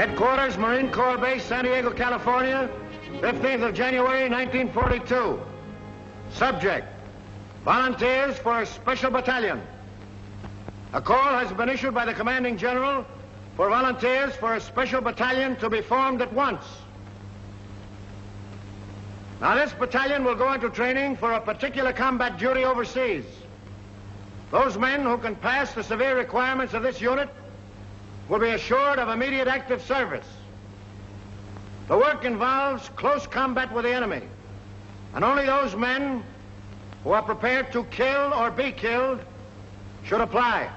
Headquarters, Marine Corps Base, San Diego, California, 15th of January, 1942. Subject, volunteers for a special battalion. A call has been issued by the commanding general for volunteers for a special battalion to be formed at once. Now, this battalion will go into training for a particular combat duty overseas. Those men who can pass the severe requirements of this unit will be assured of immediate active service. The work involves close combat with the enemy, and only those men who are prepared to kill or be killed should apply.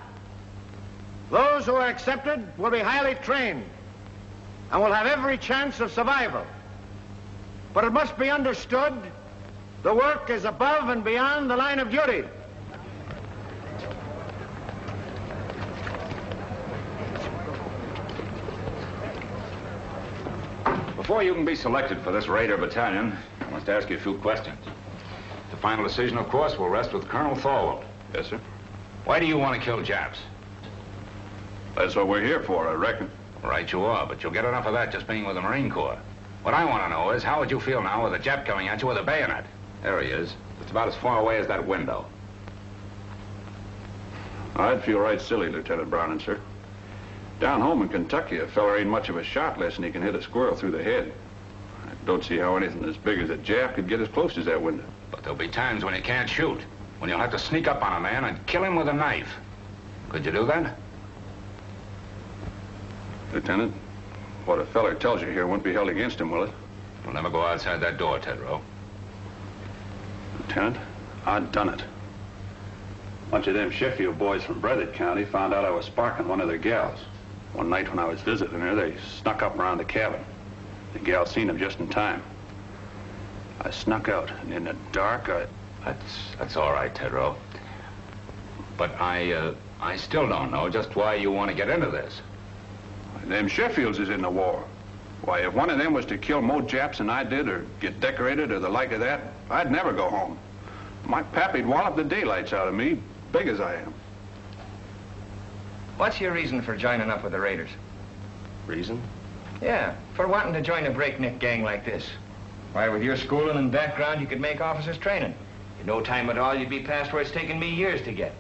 Those who are accepted will be highly trained and will have every chance of survival. But it must be understood, the work is above and beyond the line of duty. Before you can be selected for this Raider battalion, I must ask you a few questions. The final decision, of course, will rest with Colonel Thorwald. Yes, sir. Why do you want to kill Japs? That's what we're here for, I reckon. Right you are, but you'll get enough of that just being with the Marine Corps. What I want to know is, how would you feel now with a Jap coming at you with a bayonet? There he is. Just about as far away as that window. I'd feel right silly, Lieutenant Browning, sir. Down home in Kentucky, a feller ain't much of a shot unless he can hit a squirrel through the head. I don't see how anything as big as a Jap could get as close as that window. But there'll be times when you can't shoot, when you'll have to sneak up on a man and kill him with a knife. Could you do that? Lieutenant, what a feller tells you here won't be held against him, will it? You'll never go outside that door, Tedrow. Lieutenant, I've done it. A bunch of them Sheffield boys from Breathitt County found out I was sparking one of their gals. One night when I was visiting her, they snuck up around the cabin. The gal seen them just in time. I snuck out, and in the dark, That's all right, Tedrow. But I still don't know just why you want to get into this. Them Sheffields is in the war. Why, if one of them was to kill more Japs than I did, or get decorated, or the like of that, I'd never go home. My pappy'd wallop the daylights out of me, big as I am. What's your reason for joining up with the Raiders? Reason? Yeah, for wanting to join a breakneck gang like this. Why, with your schooling and background, you could make officers training. In no time at all, you'd be past where it's taken me years to get.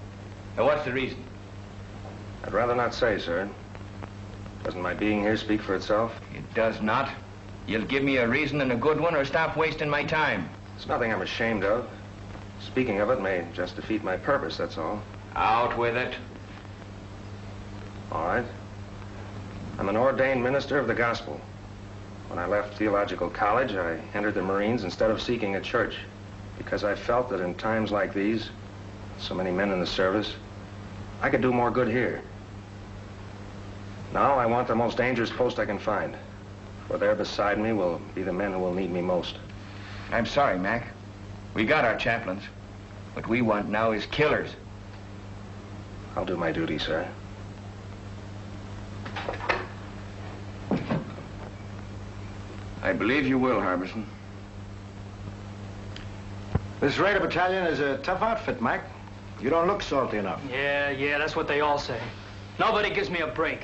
Now, what's the reason? I'd rather not say, sir. Doesn't my being here speak for itself? It does not. You'll give me a reason and a good one, or stop wasting my time. It's nothing I'm ashamed of. Speaking of it may just defeat my purpose, that's all. Out with it. All right. I'm an ordained minister of the gospel. When I left theological college, I entered the Marines instead of seeking a church, because I felt that in times like these, so many men in the service, I could do more good here. Now I want the most dangerous post I can find, for there beside me will be the men who will need me most. I'm sorry, Mac. We got our chaplains. What we want now is killers. I'll do my duty, sir. I believe you will, Harbison. This Raider battalion is a tough outfit, Mac. You don't look salty enough. Yeah, that's what they all say. Nobody gives me a break.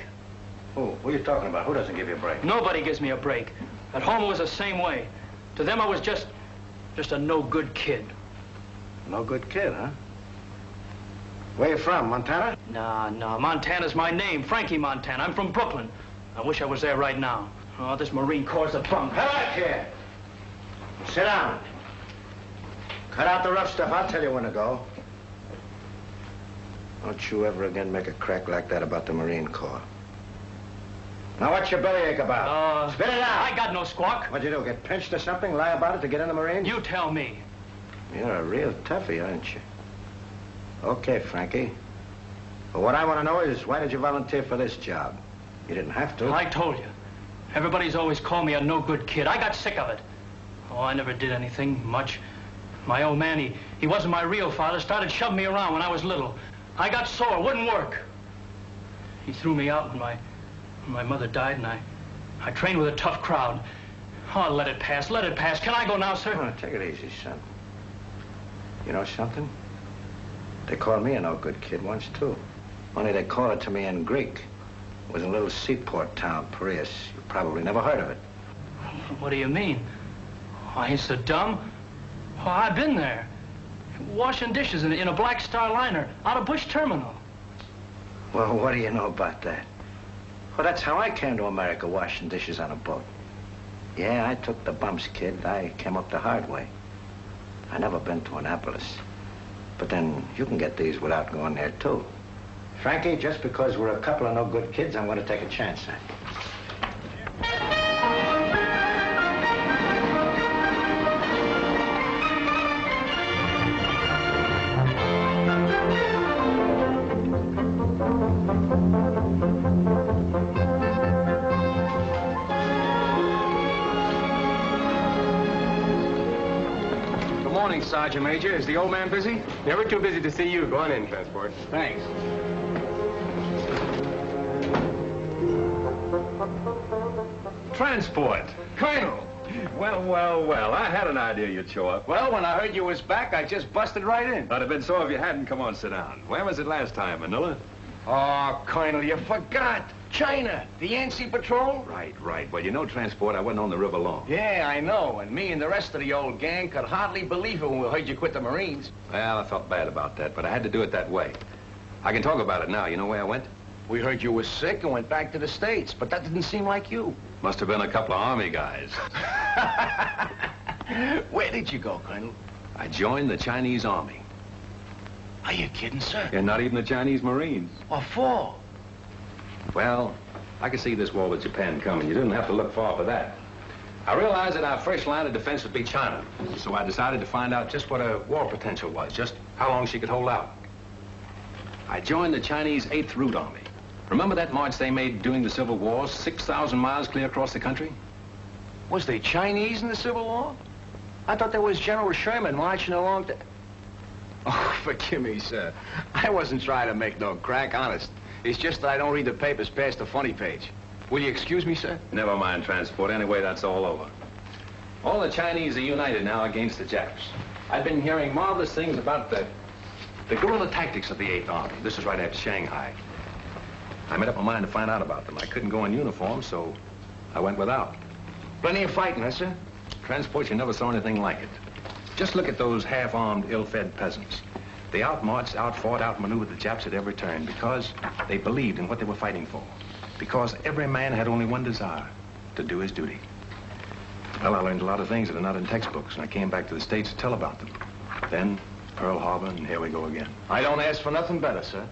Who are you talking about? Who doesn't give you a break? Nobody gives me a break. At home, it was the same way. To them, I was just a no-good kid. No good kid, huh? Where you from, Montana? No, Montana's my name, Frankie Montana. I'm from Brooklyn. I wish I was there right now. Oh, this Marine Corps' a bunk. Come back here. Sit down. Cut out the rough stuff. I'll tell you when to go. Don't you ever again make a crack like that about the Marine Corps. Now, what's your bellyache about? Spit it out. I got no squawk. What'd you do, get pinched or something? Lie about it to get in the Marines? You tell me. You're a real toughie, aren't you? Okay, Frankie. But what I want to know is, why did you volunteer for this job? You didn't have to. I told you. Everybody's always called me a no-good kid. I got sick of it. Oh, I never did anything much. My old man, he wasn't my real father, started shoving me around when I was little. I got sore, wouldn't work. He threw me out when my mother died, and I trained with a tough crowd. Oh, let it pass, let it pass. Can I go now, sir? Oh, take it easy, son. You know something? They called me a no-good kid once, too. Only they call it to me in Greek. It was in a little seaport town, Piraeus. You probably never heard of it. What do you mean? I ain't so dumb. Oh, I've been there. Washing dishes in a Black Star liner out of Bush Terminal. Well, what do you know about that? Well, that's how I came to America, washing dishes on a boat. Yeah, I took the bumps, kid. I came up the hard way. I never been to Annapolis. But then you can get these without going there, too. Frankie, just because we're a couple of no good kids, I'm going to take a chance on you. Sergeant Major, is the old man busy? Never too busy to see you. Go on in, Transport. Thanks. Transport. Colonel! Well, I had an idea you'd show up. Well, when I heard you was back, I just busted right in. I'd have been so if you hadn't. Come on, sit down. Where was it last time, Manilla? Oh, Colonel, you forgot. China, the Yancey Patrol. Right. Well, you know, Transport, I wasn't on the river long. Yeah, I know. And me and the rest of the old gang could hardly believe it when we heard you quit the Marines. Well, I felt bad about that, but I had to do it that way. I can talk about it now. You know where I went? We heard you was sick and went back to the States, but that didn't seem like you. Must have been a couple of Army guys. Where did you go, Colonel? I joined the Chinese Army. Are you kidding, sir? And not even the Chinese Marines. What for? Well, I could see this war with Japan coming. You didn't have to look far for that. I realized that our first line of defense would be China. So I decided to find out just what her war potential was, just how long she could hold out. I joined the Chinese 8th Route Army. Remember that march they made during the Civil War, 6,000 miles clear across the country? Was they Chinese in the Civil War? I thought there was General Sherman marching along to... Oh, forgive me, sir. I wasn't trying to make no crack, honest. It's just that I don't read the papers past the funny page. Will you excuse me, sir? Never mind, Transport. Anyway, that's all over. All the Chinese are united now against the Japs. I've been hearing marvelous things about the guerrilla tactics of the 8th Army. This is right after Shanghai. I made up my mind to find out about them. I couldn't go in uniform, so I went without. Plenty of fighting, huh, sir? Transport, you never saw anything like it. Just look at those half-armed, ill-fed peasants. They outmarched, outfought, outmaneuvered the Japs at every turn because they believed in what they were fighting for. Because every man had only one desire, to do his duty. Well, I learned a lot of things that are not in textbooks, and I came back to the States to tell about them. Then, Pearl Harbor, and here we go again. I don't ask for nothing better, sir.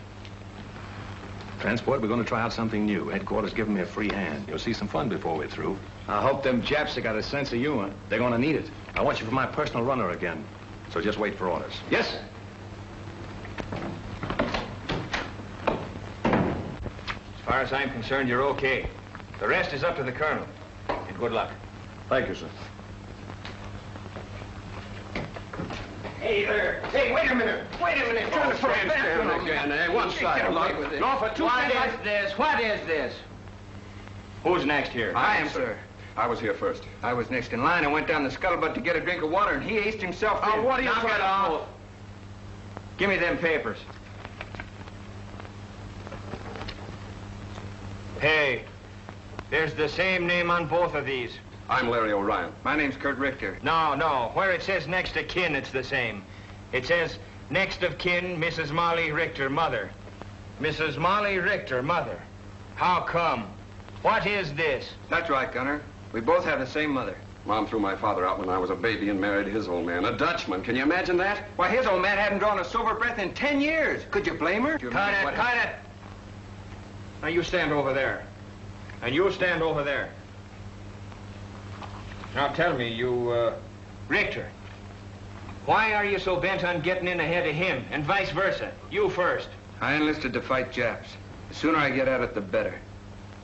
Transport, we're going to try out something new. Headquarters giving me a free hand. You'll see some fun before we're through. I hope them Japs have got a sense of humor. They're going to need it. I want you for my personal runner again, so just wait for orders. Yes, sir. As far as I'm concerned, you're okay. The rest is up to the colonel. And good luck. Thank you, sir. Hey there. Hey, wait a minute. Wait a minute. Trying to put a back on again, eh? One side. No, for two seconds. What is this? Who's next here? I am, sir. I was here first. I was next in line. I went down the scuttlebutt to get a drink of water, and he aced himself in. What are you Knock trying it to off. Give me them papers. Hey, there's the same name on both of these. I'm Larry O'Ryan. My name's Kurt Richter. No. Where it says next of kin, it's the same. It says next of kin, Mrs. Molly Richter, mother. Mrs. Molly Richter, mother. How come? What is this? That's right, Gunner. We both have the same mother. Mom threw my father out when I was a baby and married his old man, a Dutchman. Can you imagine that? Why, his old man hadn't drawn a sober breath in 10 years. Could you blame her? Cut it. Now you stand over there. And you stand over there. Now tell me, you, Richter, why are you so bent on getting in ahead of him, and vice versa? You first. I enlisted to fight Japs. The sooner I get at it, the better.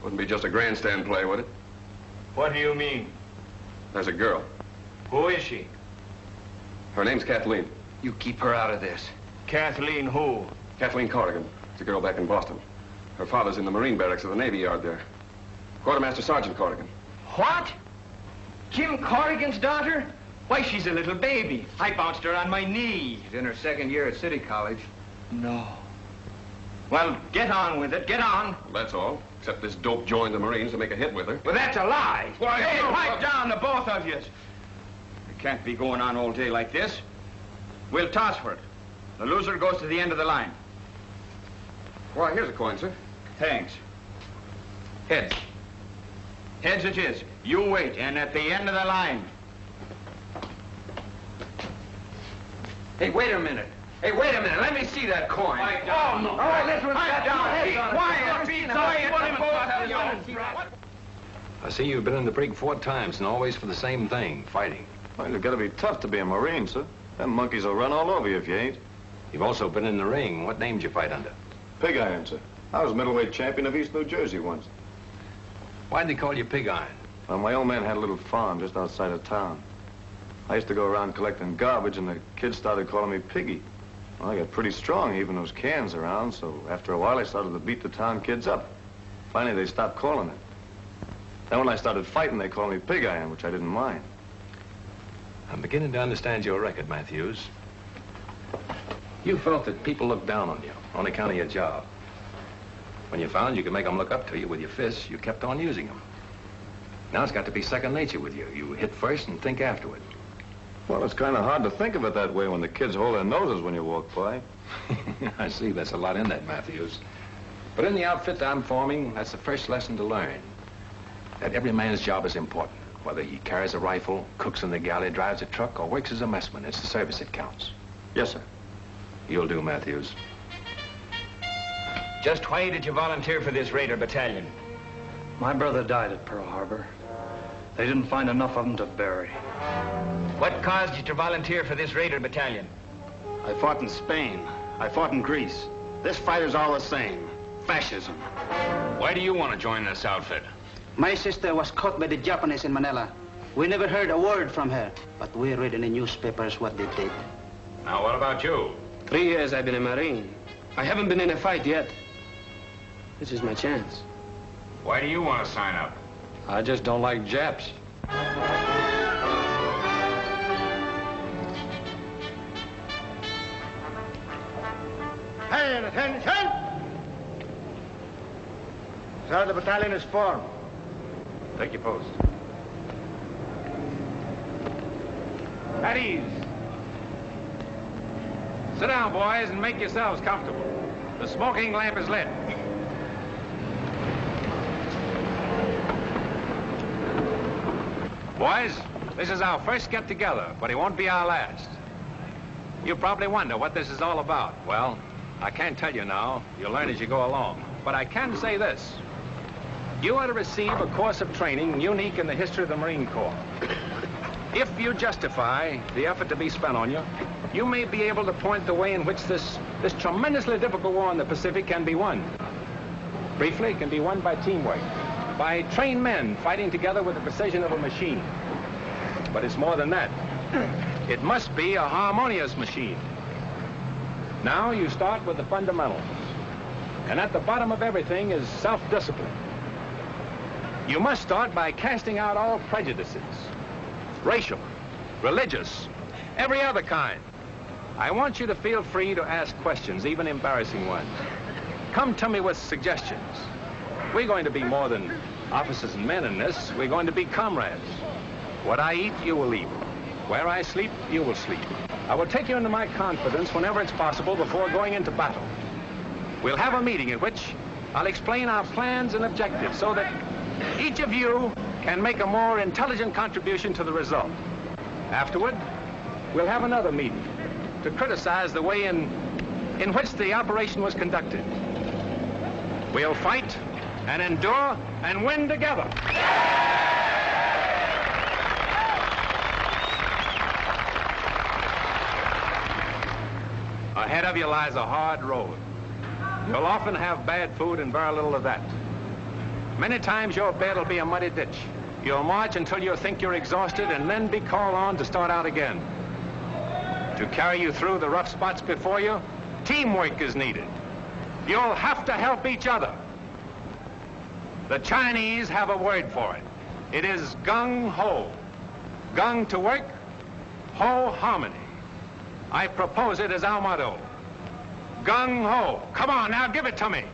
Wouldn't be just a grandstand play, would it? What do you mean? There's a girl. Who is she? Her name's Kathleen. You keep her out of this. Kathleen who? Kathleen Corrigan. It's a girl back in Boston. Her father's in the Marine barracks at the Navy Yard there. Quartermaster Sergeant Corrigan. What? Jim Corrigan's daughter? Why, she's a little baby. I bounced her on my knee. She's in her second year at City College. No. Well, get on with it. Get on. That's all. Except this dope joined the Marines to make a hit with her. Well, that's a lie. Why, hey, no, pipe down, the both of you. It can't be going on all day like this. We'll toss for it. The loser goes to the end of the line. Why, here's a coin, sir. Thanks. Heads. Heads it is. You wait, and at the end of the line. Hey, wait a minute. Hey, wait a minute. Let me see that coin. Oh, no. All right, this one's got down. Quiet. I see you've been in the brig 4 times and always for the same thing, fighting. Well, you've got to be tough to be a Marine, sir. Them monkeys will run all over you if you ain't. You've also been in the ring. What name did you fight under? Pig Iron, sir. I was middleweight champion of East New Jersey once. Why'd they call you Pig Iron? Well, my old man had a little farm just outside of town. I used to go around collecting garbage, and the kids started calling me Piggy. Well, I got pretty strong, even those cans around, so after a while I started to beat the town kids up. Finally, they stopped calling it. Then when I started fighting, they called me Pig Iron, which I didn't mind. I'm beginning to understand your record, Matthews. You felt that people looked down on you on account of your job. When you found you could make them look up to you with your fists, you kept on using them. Now it's got to be second nature with you. You hit first and think afterward. Well, it's kind of hard to think of it that way when the kids hold their noses when you walk by. I see. That's a lot in that, Matthews. But in the outfit that I'm forming, that's the first lesson to learn. That every man's job is important. Whether he carries a rifle, cooks in the galley, drives a truck, or works as a messman, it's the service that counts. Yes, sir. You'll do, Matthews. Just why did you volunteer for this Raider battalion? My brother died at Pearl Harbor. They didn't find enough of them to bury. What caused you to volunteer for this Raider battalion? I fought in Spain. I fought in Greece. This fight is all the same. Fascism. Why do you want to join this outfit? My sister was caught by the Japanese in Manila. We never heard a word from her, but we read in the newspapers what they did. Now, what about you? 3 years I've been a Marine. I haven't been in a fight yet. This is my chance. Why do you want to sign up? I just don't like Japs. Hey, attention! Sir, the battalion is formed. Take your post. At ease. Sit down, boys, and make yourselves comfortable. The smoking lamp is lit. Boys, this is our first get-together, but it won't be our last. You probably wonder what this is all about. Well, I can't tell you now. You'll learn as you go along. But I can say this. You are to receive a course of training unique in the history of the Marine Corps. If you justify the effort to be spent on you, you may be able to point the way in which this tremendously difficult war in the Pacific can be won. Briefly, it can be won by teamwork, by trained men fighting together with the precision of a machine. But it's more than that. It must be a harmonious machine. Now you start with the fundamentals. And at the bottom of everything is self-discipline. You must start by casting out all prejudices. Racial, religious, every other kind. I want you to feel free to ask questions, even embarrassing ones. Come to me with suggestions. We're going to be more than officers and men in this. We're going to be comrades. What I eat, you will eat. Where I sleep, you will sleep. I will take you into my confidence whenever it's possible before going into battle. We'll have a meeting in which I'll explain our plans and objectives so that each of you can make a more intelligent contribution to the result. Afterward, we'll have another meeting to criticize the way in which the operation was conducted. We'll fight and endure and win together. Ahead of you lies a hard road. You'll often have bad food and very little of that. Many times your bed will be a muddy ditch. You'll march until you think you're exhausted and then be called on to start out again. To carry you through the rough spots before you, teamwork is needed. You'll have to help each other. The Chinese have a word for it. It is Gung Ho. Gung to work, Ho harmony. I propose it as our motto. Gung Ho. Come on, now, give it to me.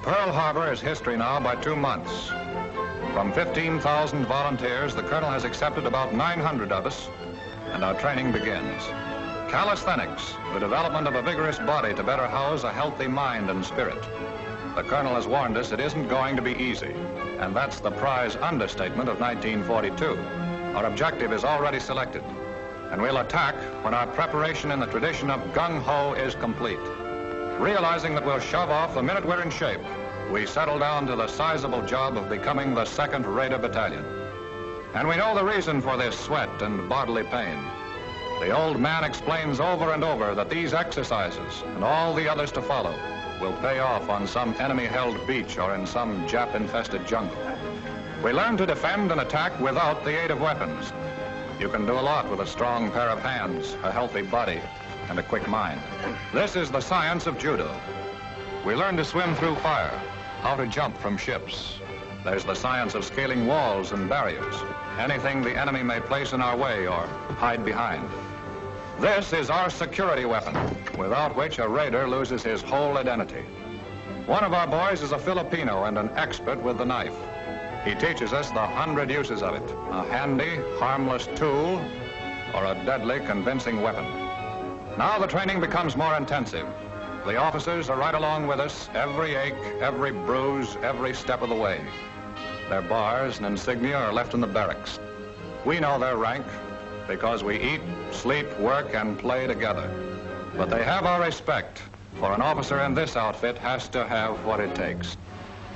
Pearl Harbor is history now by 2 months. From 15,000 volunteers, the colonel has accepted about 900 of us, and our training begins. Calisthenics, the development of a vigorous body to better house a healthy mind and spirit. The colonel has warned us it isn't going to be easy, and that's the prize understatement of 1942. Our objective is already selected, and we'll attack when our preparation in the tradition of Gung Ho is complete. Realizing that we'll shove off the minute we're in shape, we settle down to the sizable job of becoming the 2nd Raider Battalion. And we know the reason for this sweat and bodily pain. The old man explains over and over that these exercises, and all the others to follow, will pay off on some enemy-held beach or in some Jap-infested jungle. We learn to defend and attack without the aid of weapons. You can do a lot with a strong pair of hands, a healthy body, and a quick mind. This is the science of judo. We learn to swim through fire, how to jump from ships. There's the science of scaling walls and barriers, anything the enemy may place in our way or hide behind. This is our security weapon, without which a raider loses his whole identity. One of our boys is a Filipino and an expert with the knife. He teaches us the 100 uses of it, a handy, harmless tool, or a deadly, convincing weapon. Now the training becomes more intensive. The officers are right along with us, every ache, every bruise, every step of the way. Their bars and insignia are left in the barracks. We know their rank because we eat, sleep, work, and play together. But they have our respect, for an officer in this outfit has to have what it takes.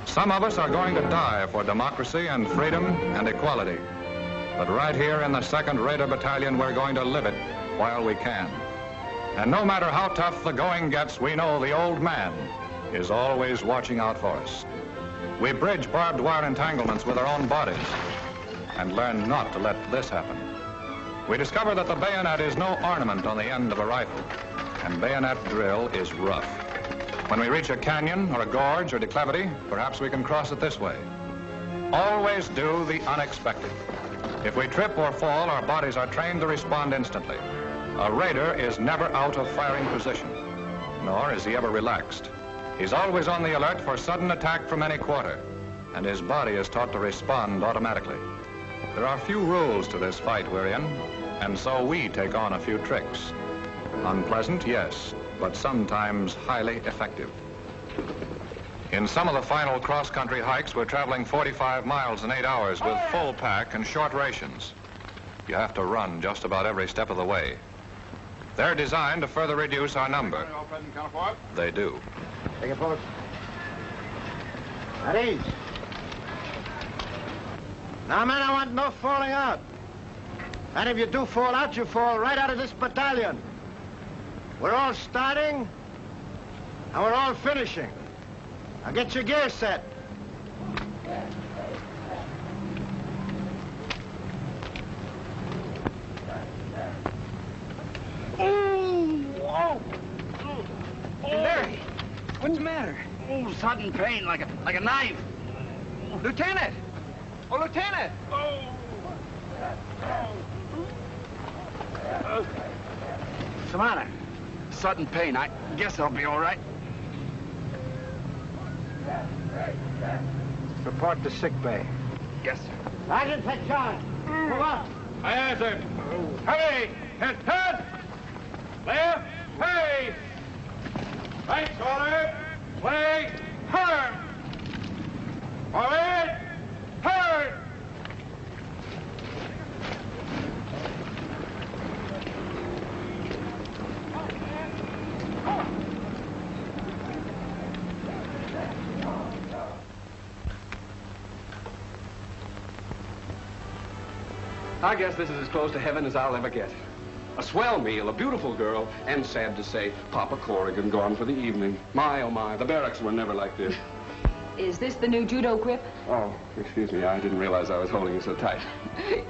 Some of us are going to die for democracy and freedom and equality. But right here in the 2nd Raider Battalion, we're going to live it while we can. And no matter how tough the going gets, we know the old man is always watching out for us. We bridge barbed wire entanglements with our own bodies and learn not to let this happen. We discover that the bayonet is no ornament on the end of a rifle, and bayonet drill is rough. When we reach a canyon or a gorge or declivity, perhaps we can cross it this way. Always do the unexpected. If we trip or fall, our bodies are trained to respond instantly. A raider is never out of firing position, nor is he ever relaxed. He's always on the alert for sudden attack from any quarter, and his body is taught to respond automatically. There are few rules to this fight we're in, and so we take on a few tricks. Unpleasant, yes, but sometimes highly effective. In some of the final cross-country hikes, we're traveling 45 miles in 8 hours with full pack and short rations. You have to run just about every step of the way. They're designed to further reduce our number. They do. Take a post. At ease. Now, men, I want no falling out. And if you do fall out, you fall right out of this battalion. We're all starting, and we're all finishing. Now get your gear set. Oh! Larry, what's the matter? Oh, sudden pain, like a knife. Lieutenant! Oh, Lieutenant! What's the matter? Sudden pain. I guess I'll be all right. Report to sick bay. Yes, sir. Sergeant, take charge. Move on. Aye, aye, sir. Hurry! Head! Left! Hey! Right shoulder! Leg! Turn! Forward! Turn! I guess this is as close to heaven as I'll ever get. A swell meal, a beautiful girl, and sad to say, Papa Corrigan gone for the evening. My, oh my, the barracks were never like this. Is this the new judo grip? Oh, excuse me, I didn't realize I was holding you so tight.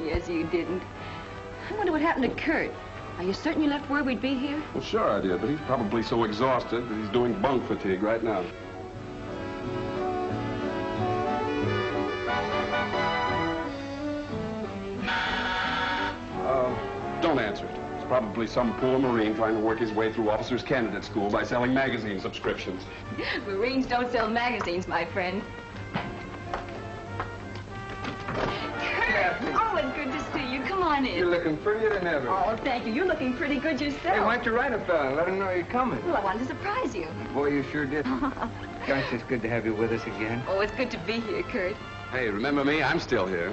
Yes, you didn't. I wonder what happened to Kurt. Are you certain you left word we'd be here? Well, sure I did, but he's probably so exhausted that he's doing bunk fatigue right now. Don't answer it. Probably some poor Marine trying to work his way through officers' candidate school by selling magazine subscriptions. Marines don't sell magazines, my friend. Oh, it's good to see you. Come on in. You're looking prettier than ever. Oh, thank you. You're looking pretty good yourself. Hey, why don't you write a fella and let him know you're coming? Well, I wanted to surprise you. Boy, you sure did. Gosh, it's good to have you with us again. Oh, it's good to be here, Kurt. Hey, remember me? I'm still here.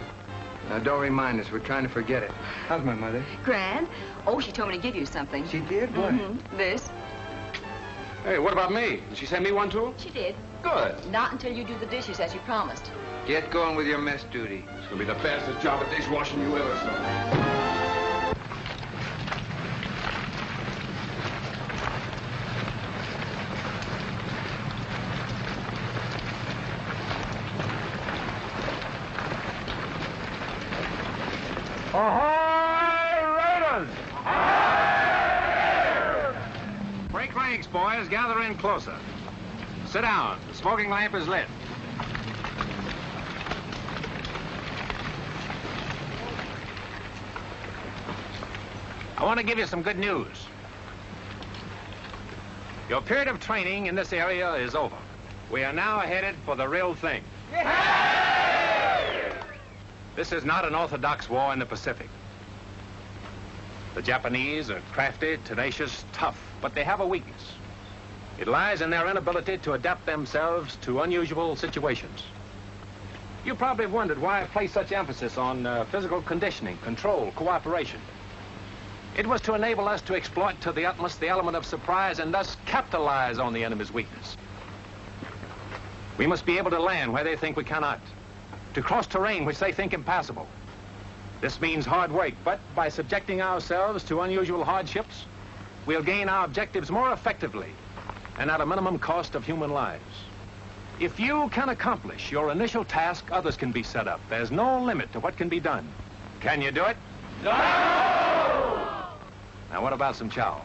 Now, don't remind us. We're trying to forget it. How's my mother? Grand. Oh, she told me to give you something. She did? What? This. Hey, what about me? Did she send me one, too? She did. Good. Not until you do the dishes as you promised. Get going with your mess duty. It's going to be the fastest job at dishwashing you ever saw. Break ranks, boys. Gather in closer. Sit down. The smoking lamp is lit. I want to give you some good news. Your period of training in this area is over. We are now headed for the real thing. This is not an orthodox war in the Pacific. The Japanese are crafty, tenacious, tough, but they have a weakness. It lies in their inability to adapt themselves to unusual situations. You probably have wondered why I place such emphasis on physical conditioning, control, cooperation. It was to enable us to exploit to the utmost the element of surprise and thus capitalize on the enemy's weakness. We must be able to land where they think we cannot, to cross terrain which they think impassable. This means hard work, but by subjecting ourselves to unusual hardships, we'll gain our objectives more effectively and at a minimum cost of human lives. If you can accomplish your initial task, others can be set up. There's no limit to what can be done. Can you do it? No! Now, what about some chow?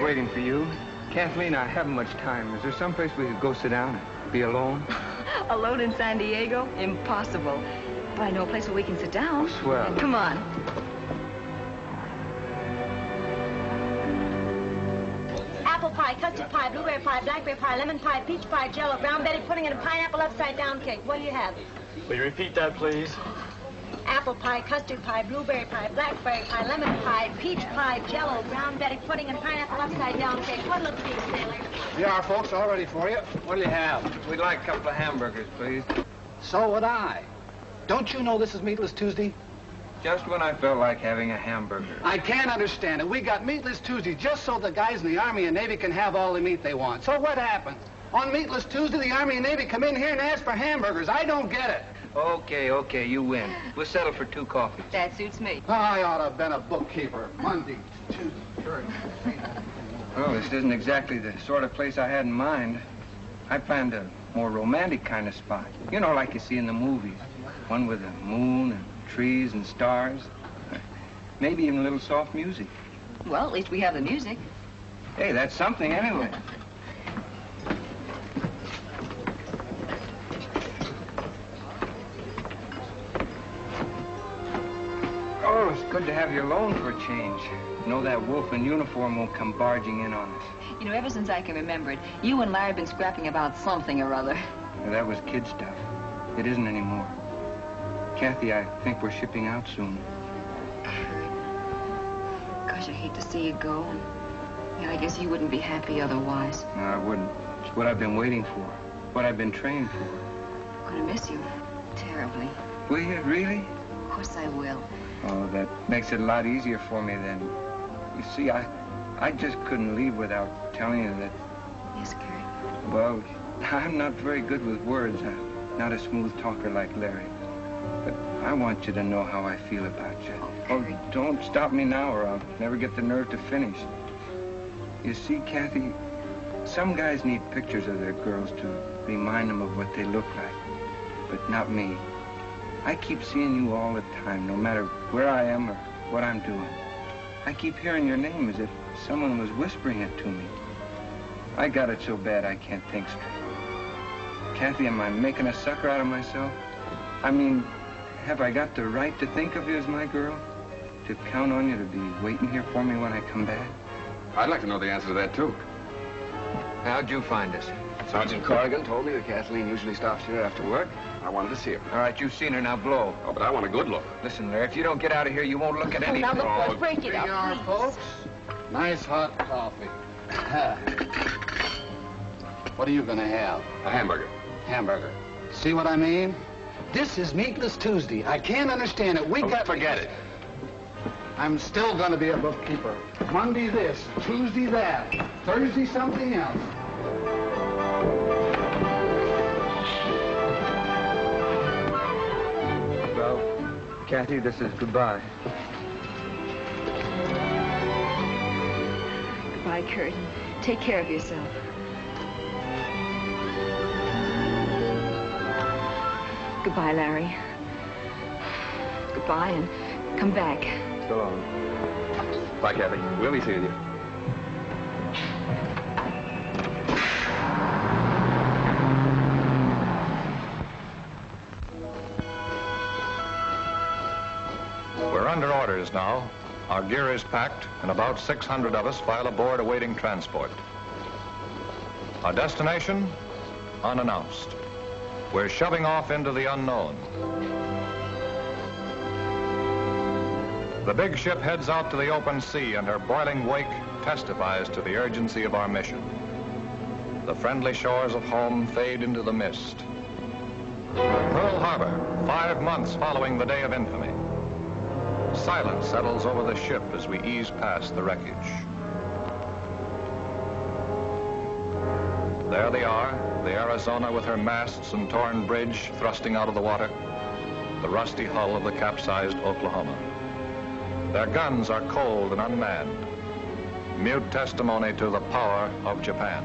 Waiting for you. Kathleen, I haven't much time. Is there someplace we could go sit down and be alone? Alone in San Diego? Impossible. But I know a place where we can sit down. Oh, swell. Come on. Apple pie, custard pie, blueberry pie, blackberry pie, lemon pie, peach pie, jello, brown Betty pudding, and a pineapple upside-down cake. What do you have? Will you repeat that, please? Apple pie, custard pie, blueberry pie, blackberry pie, lemon pie, peach pie, jello, brown Betty pudding, and pineapple upside-down cake. What'll it be, sailor? Here are, folks, all ready for you. What'll you have? We'd like a couple of hamburgers, please. So would I. Don't you know this is Meatless Tuesday? Just when I felt like having a hamburger. I can't understand it. We got Meatless Tuesday just so the guys in the Army and Navy can have all the meat they want. So what happens? On Meatless Tuesday, the Army and Navy come in here and ask for hamburgers. I don't get it. Okay, you win. We'll settle for 2 coffees. That suits me. I ought to have been a bookkeeper. Monday, Tuesday, Thursday. Well, this isn't exactly the sort of place I had in mind. I planned a more romantic kind of spot. You know, like you see in the movies. One with a moon and trees and stars. Maybe even a little soft music. Well, at least we have the music. Hey, that's something anyway. Oh, it's good to have you alone for a change. You know that wolf in uniform won't come barging in on us. You know, ever since I can remember it, you and Larry have been scrapping about something or other. Well, that was kid stuff. It isn't anymore. Kathy, I think we're shipping out soon. Gosh, I hate to see you go. Yeah, I guess you wouldn't be happy otherwise. No, I wouldn't. It's what I've been waiting for. What I've been trained for. I'm gonna miss you terribly. Will you, really? Of course I will. Oh, that makes it a lot easier for me then. You see, I just couldn't leave without telling you that... Yes, Kurt? Well, I'm not very good with words. I'm not a smooth talker like Larry. But I want you to know how I feel about you. Oh, don't stop me now or I'll never get the nerve to finish. You see, Kathy, some guys need pictures of their girls to remind them of what they look like. but not me. I keep seeing you all the time, no matter where I am or what I'm doing. I keep hearing your name as if someone was whispering it to me. I got it so bad I can't think straight. Kathy, am I making a sucker out of myself? I mean, have I got the right to think of you as my girl? To count on you to be waiting here for me when I come back? I'd like to know the answer to that, too. How'd you find us? Sergeant Corrigan told me that Kathleen usually stops here after work. I wanted to see her. All right, you've seen her, now blow. Oh, but I want a good look. Listen, Larry, if you don't get out of here, you won't look at anything. Now look, boys, break it Here you are, up, folks. Nice hot coffee. What are you gonna have? A hamburger. Hamburger. See what I mean? This is Meatless Tuesday. I can't understand it. We got... Forget it. I'm still gonna be a bookkeeper. Monday this, Tuesday that, Thursday something else. Well, Kathy, this is goodbye. Goodbye, Kurt. Take care of yourself. Goodbye, Larry. Goodbye, and come back. So long. Bye, Kathy. We'll be seeing you. We're under orders now. Our gear is packed, and about 600 of us file aboard awaiting transport. Our destination? Unannounced. We're shoving off into the unknown. The big ship heads out to the open sea, and her boiling wake testifies to the urgency of our mission. The friendly shores of home fade into the mist. Pearl Harbor, 5 months following the day of infamy. Silence settles over the ship as we ease past the wreckage. There they are, the Arizona with her masts and torn bridge thrusting out of the water, the rusty hull of the capsized Oklahoma. Their guns are cold and unmanned, mute testimony to the power of Japan.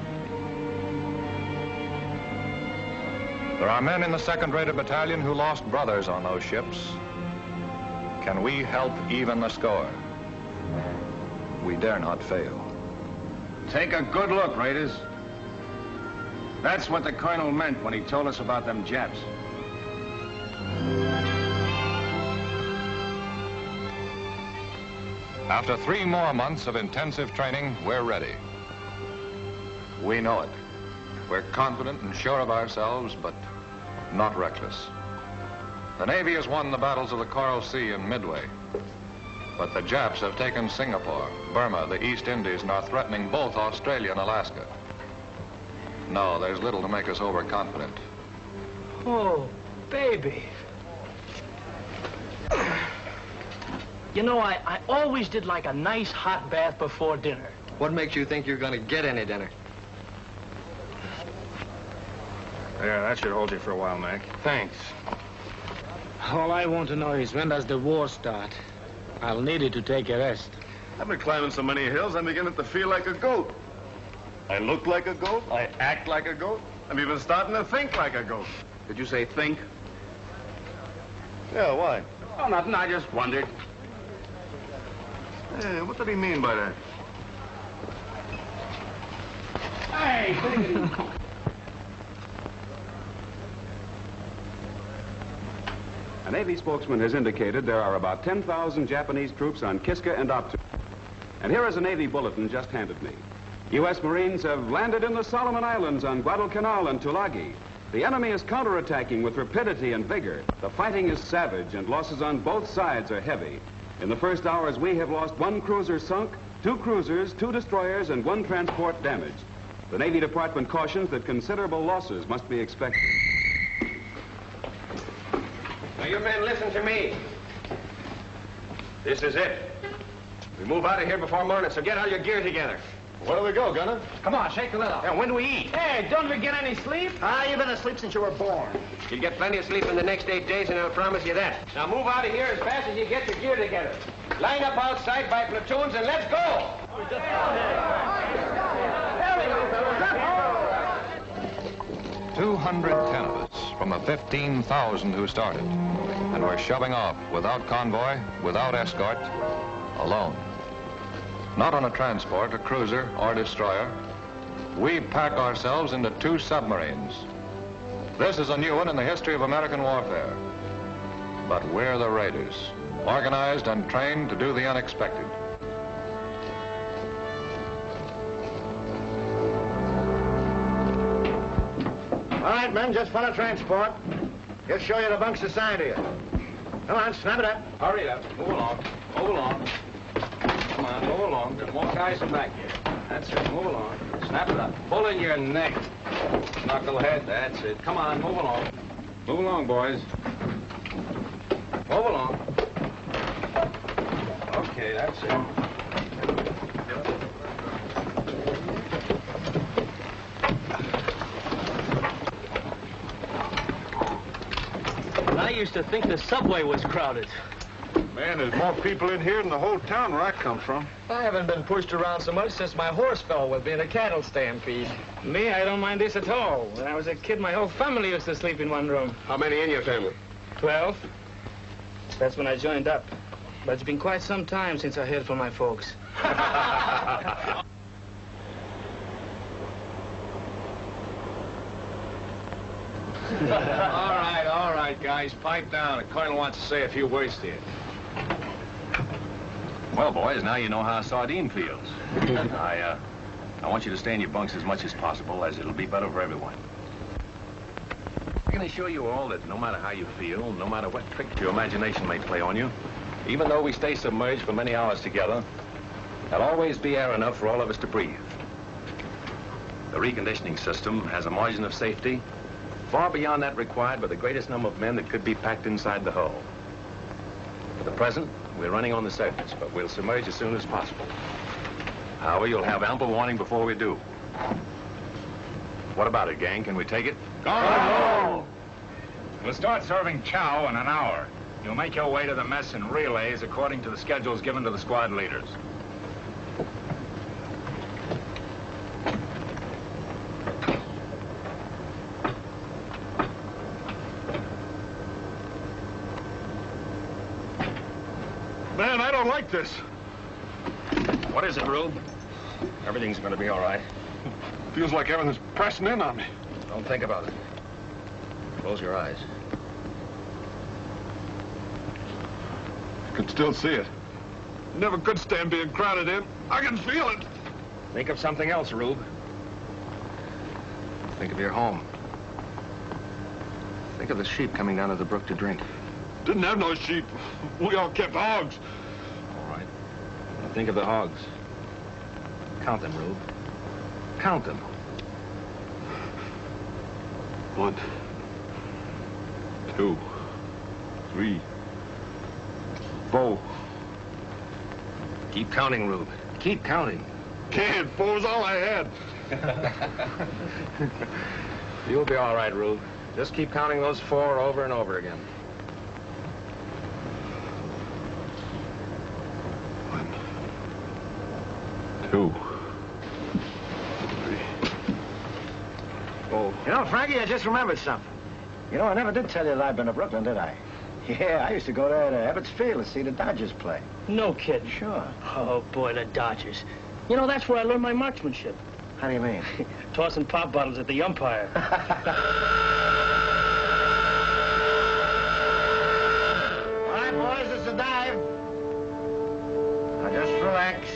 There are men in the 2nd Rated Battalion who lost brothers on those ships. Can we help even the score? We dare not fail. Take a good look, Raiders. That's what the colonel meant when he told us about them Japs. After 3 more months of intensive training, we're ready. We know it. We're confident and sure of ourselves, but not reckless. The Navy has won the battles of the Coral Sea and Midway. But the Japs have taken Singapore, Burma, the East Indies, and are threatening both Australia and Alaska. No, there's little to make us overconfident. Oh, baby. You know, I always did like a nice hot bath before dinner. What makes you think you're going to get any dinner? Yeah, that should hold you for a while, Mac. Thanks. All I want to know is when does the war start? I'll need it to take a rest. I've been climbing so many hills, I'm beginning to feel like a goat. I look like a goat, I act like a goat, I'm even starting to think like a goat. Did you say think? Yeah, why? Oh, nothing. I just wondered. Hey, what did he mean by that? Hey! A Navy spokesman has indicated there are about 10,000 Japanese troops on Kiska and Attu. And here is a Navy bulletin just handed me. U.S. Marines have landed in the Solomon Islands on Guadalcanal and Tulagi. The enemy is counterattacking with rapidity and vigor. The fighting is savage and losses on both sides are heavy. In the first hours, we have lost 1 cruiser sunk, 2 cruisers, 2 destroyers, and 1 transport damaged. The Navy Department cautions that considerable losses must be expected. Now, you men, listen to me. This is it. We move out of here before morning, so get all your gear together. Where do we go, Gunner? Come on, shake the lid off. Yeah, when do we eat? Hey, don't we get any sleep? You've been asleep since you were born. You'll get plenty of sleep in the next 8 days, and I'll promise you that. Now move out of here as fast as you get your gear together. Line up outside by platoons, and let's go! 210 of us, from the 15,000 who started. And we're shoving off without convoy, without escort, alone. Not on a transport, a cruiser, or destroyer. We pack ourselves into 2 submarines. This is a new one in the history of American warfare. But we're the raiders, organized and trained to do the unexpected. All right, men, just follow transport. He'll show you the bunks assigned to you. Come on, snap it up. Hurry up. Move along. Move along. Come on, move along. There's more guys in back here. That's it. Move along. Snap it up. Pull in your neck. Knucklehead. That's it. Come on, move along. Move along, boys. Move along. Okay, that's it. I used to think the subway was crowded. Man, there's more people in here than the whole town where I come from. I haven't been pushed around so much since my horse fell with me in a cattle stampede. Me, I don't mind this at all. When I was a kid, my whole family used to sleep in one room. How many in your family? 12. That's when I joined up. But it's been quite some time since I heard from my folks. All right, guys, pipe down. The colonel wants to say a few words to you. Well, boys, now you know how a sardine feels. I want you to stay in your bunks as much as possible, as it'll be better for everyone. I can assure you all that no matter how you feel, no matter what tricks your imagination may play on you, even though we stay submerged for many hours together, there'll always be air enough for all of us to breathe. The reconditioning system has a margin of safety far beyond that required by the greatest number of men that could be packed inside the hull. For the present, we're running on the surface, but we'll submerge as soon as possible. However, you'll have ample warning before we do. What about it, gang? Can we take it? Go! We'll start serving chow in an hour. You'll make your way to the mess in relays according to the schedules given to the squad leaders. Man, I don't like this. What is it, Rube? Everything's gonna be all right. Feels like everything's pressing in on me. Don't think about it. Close your eyes. I can still see it. Never could stand being crowded in. I can feel it. Think of something else, Rube. Think of your home. Think of the sheep coming down to the brook to drink. Didn't have no sheep. We all kept hogs. All right. Now think of the hogs. Count them, Rube. Count them. 1, 2, 3, 4. Keep counting, Rube. Keep counting. Can't. 4 was all I had. You'll be all right, Rube. Just keep counting those 4 over and over again. 1, 2, 3, 4. You know, Frankie, I just remembered something. You know, I never did tell you that I've been to Brooklyn, did I? Yeah, I used to go there to Ebbets Field to see the Dodgers play. No kidding. Sure. Oh, boy, the Dodgers. You know, that's where I learned my marksmanship. How do you mean? Tossing pop bottles at the umpire. All right, boys, it's a dive. Now, just relax.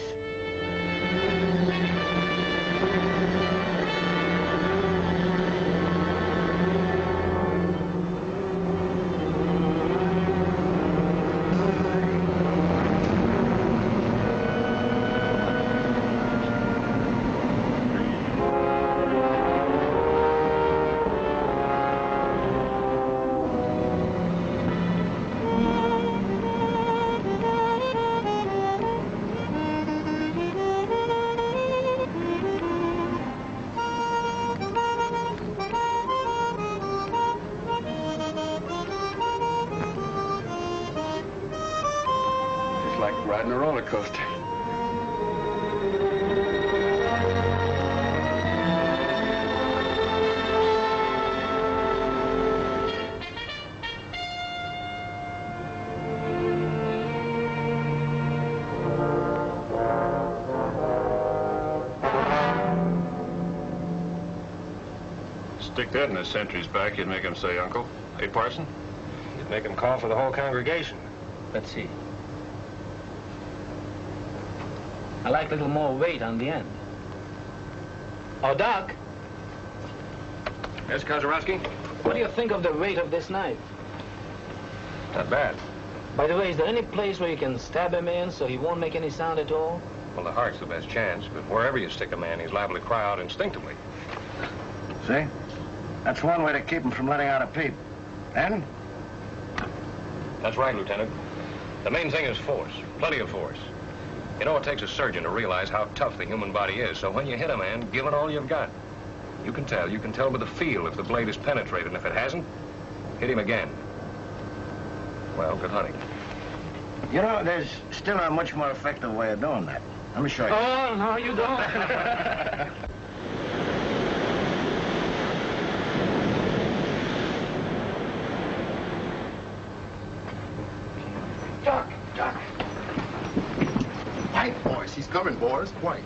Riding a roller coaster. Stick that in his sentry's back, you'd make him say, Uncle. Hey, Parson? You'd make him call for the whole congregation. Let's see. I like a little more weight on the end. Oh, Doc. Yes, Kozarowski? What do you think of the weight of this knife? Not bad. By the way, is there any place where you can stab a man so he won't make any sound at all? Well, the heart's the best chance, but wherever you stick a man, he's liable to cry out instinctively. See? That's one way to keep him from letting out a peep. And? That's right, Lieutenant. The main thing is force. Plenty of force. You know, it takes a surgeon to realize how tough the human body is, so when you hit a man, give it all you've got. You can tell by the feel if the blade is penetrated, and if it hasn't, hit him again. Well, good hunting. You know, there's still a much more effective way of doing that. Let me show you. Oh, no, you don't. Duck. White, boys. He's coming, boys. White.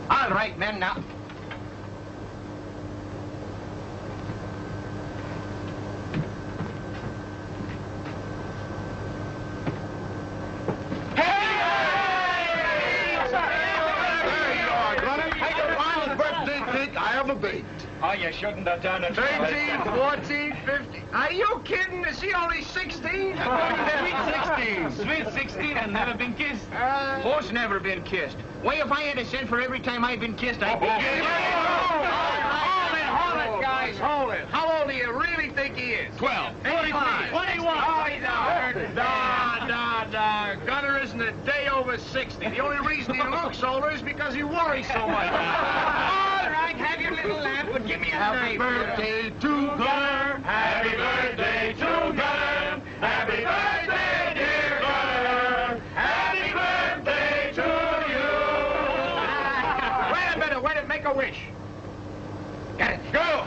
All right, men, now. Oh, you shouldn't have done it. 13, 14, 15. Are you kidding? Is he only 16? Sweet 16. Sweet 16 and never been kissed. Who's never been kissed? Why, if I had a cent for every time I've been kissed, I'd be... Hold it, guys, hold it. How old do you really think he is? 12. 25. 21. Oh, he's a Nah. Gunner isn't a day over 60. The only reason he looks older is because he worries so much. All right, have your little laugh, but give me a Happy birthday to Gunner. Happy birthday to Gunner. Happy birthday, dear Gunner. Happy birthday to you. Wait a minute, make a wish. Got it, go.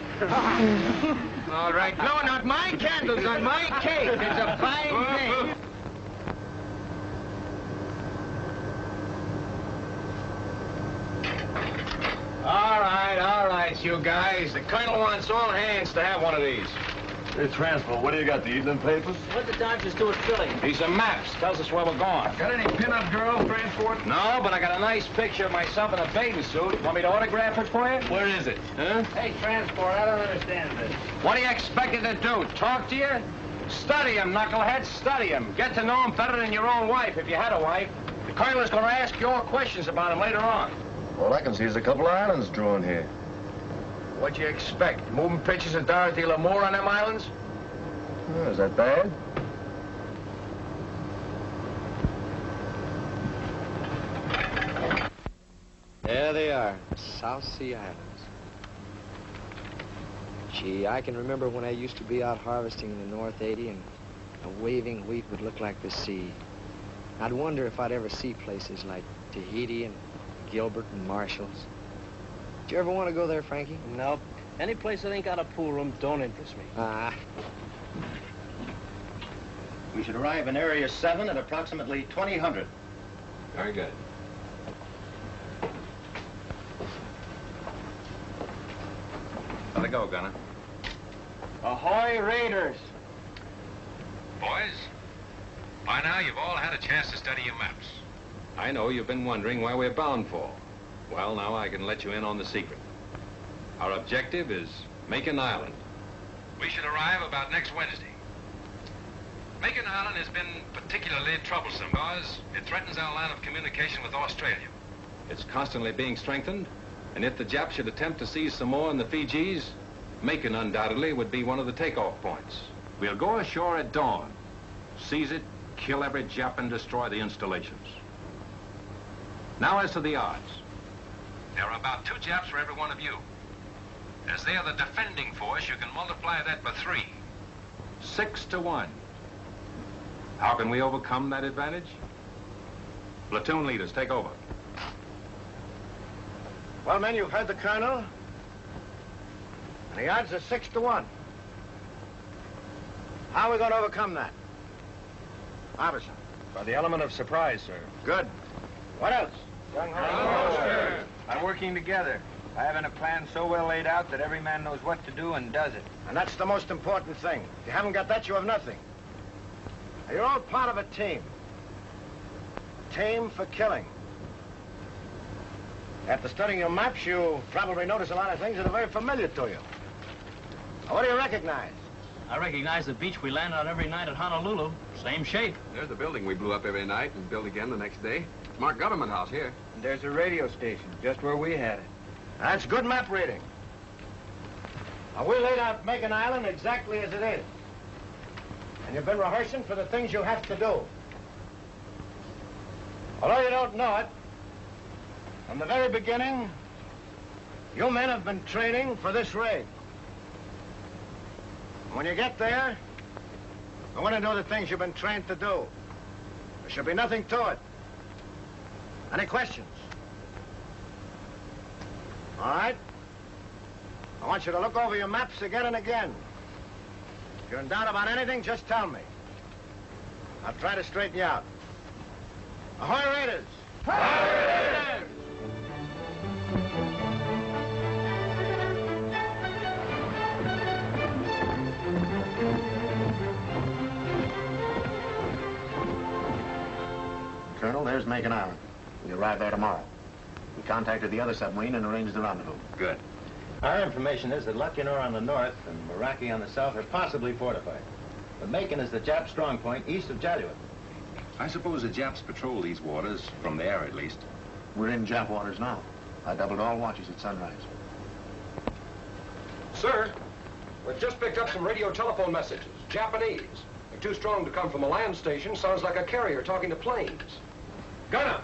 All right, blowing out my candles on my cake. It's a fine thing. All right, you guys. The colonel wants all hands to have one of these. Hey, Transport, what do you got, the evening papers? What the Dodgers do at Philly? These are maps. Tells us where we're going. Got any pin-up girls, Transport? No, but I got a nice picture of myself in a bathing suit. Want me to autograph it for you? Where is it? Huh? Hey, Transport, I don't understand this. What do you expect it to do? Talk to you? Study him, knucklehead. Study him. Get to know him better than your own wife, if you had a wife. The colonel is going to ask your questions about him later on. All I can see is a couple of islands drawn here. What'd you expect? Moving pictures of Dorothy Lamour on them islands? Oh, is that bad? There they are, South Sea Islands. Gee, I can remember when I used to be out harvesting in the North 80 and a waving wheat would look like the sea. I'd wonder if I'd ever see places like Tahiti and Gilbert and Marshall's. Did you ever want to go there, Frankie? Nope. Any place that ain't got a pool room don't interest me. Ah. We should arrive in Area 7 at approximately 2000. Very good. How'd it go, Gunner? Ahoy, Raiders! Boys, by now you've all had a chance to study your maps. I know you've been wondering where we're bound for. Well, now I can let you in on the secret. Our objective is Macon Island. We should arrive about next Wednesday. Macon Island has been particularly troublesome because it threatens our line of communication with Australia. It's constantly being strengthened, and if the Japs should attempt to seize Samoa and the Fijis, Macon undoubtedly would be one of the takeoff points. We'll go ashore at dawn, seize it, kill every Jap, and destroy the installations. Now as to the odds. There are about 2 Japs for every one of you. As they are the defending force, you can multiply that by 3. 6 to 1. How can we overcome that advantage? Platoon leaders, take over. Well, men, you've heard the colonel. And the odds are 6 to 1. How are we going to overcome that? Officer. For the element of surprise, sir. Good. What else? Gung Ho, sir. By working together. By having a plan so well laid out that every man knows what to do and does it. And that's the most important thing. If you haven't got that, you have nothing. Now, you're all part of a team. Team for killing. After studying your maps, you probably notice a lot of things that are very familiar to you. Now, what do you recognize? I recognize the beach we land on every night at Honolulu. Same shape. There's the building we blew up every night and built again the next day. It's marked Government House here. And there's a radio station just where we had it. That's good map reading. Now, we laid out Macon Island exactly as it is. And you've been rehearsing for the things you have to do. Although you don't know it, from the very beginning, you men have been training for this raid. When you get there, I want to know the things you've been trained to do. There should be nothing to it. Any questions? All right? I want you to look over your maps again and again. If you're in doubt about anything, just tell me. I'll try to straighten you out. Ahoy, Raiders! Ahoy, Raiders! Colonel, there's Macon Island. We arrive there tomorrow. We contacted the other submarine and arranged the rendezvous. Good. Our information is that Lucknow on the north and Meraki on the south are possibly fortified. But Macon is the Jap strong point east of Jalua. I suppose the Japs patrol these waters, from the air at least. We're in Jap waters now. I doubled all watches at sunrise. Sir, we've just picked up some radio telephone messages. Japanese. They're too strong to come from a land station. Sounds like a carrier talking to planes. Gunner!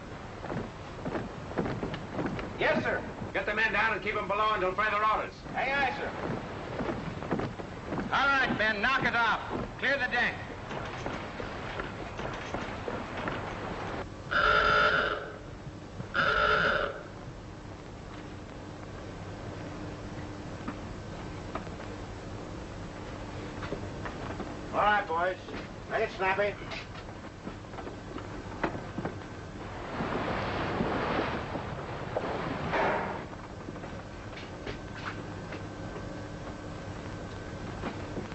Yes, sir. Get the men down and keep them below until further orders. Aye, aye, sir. All right, Ben, knock it off. Clear the deck. All right, boys. Make it snappy.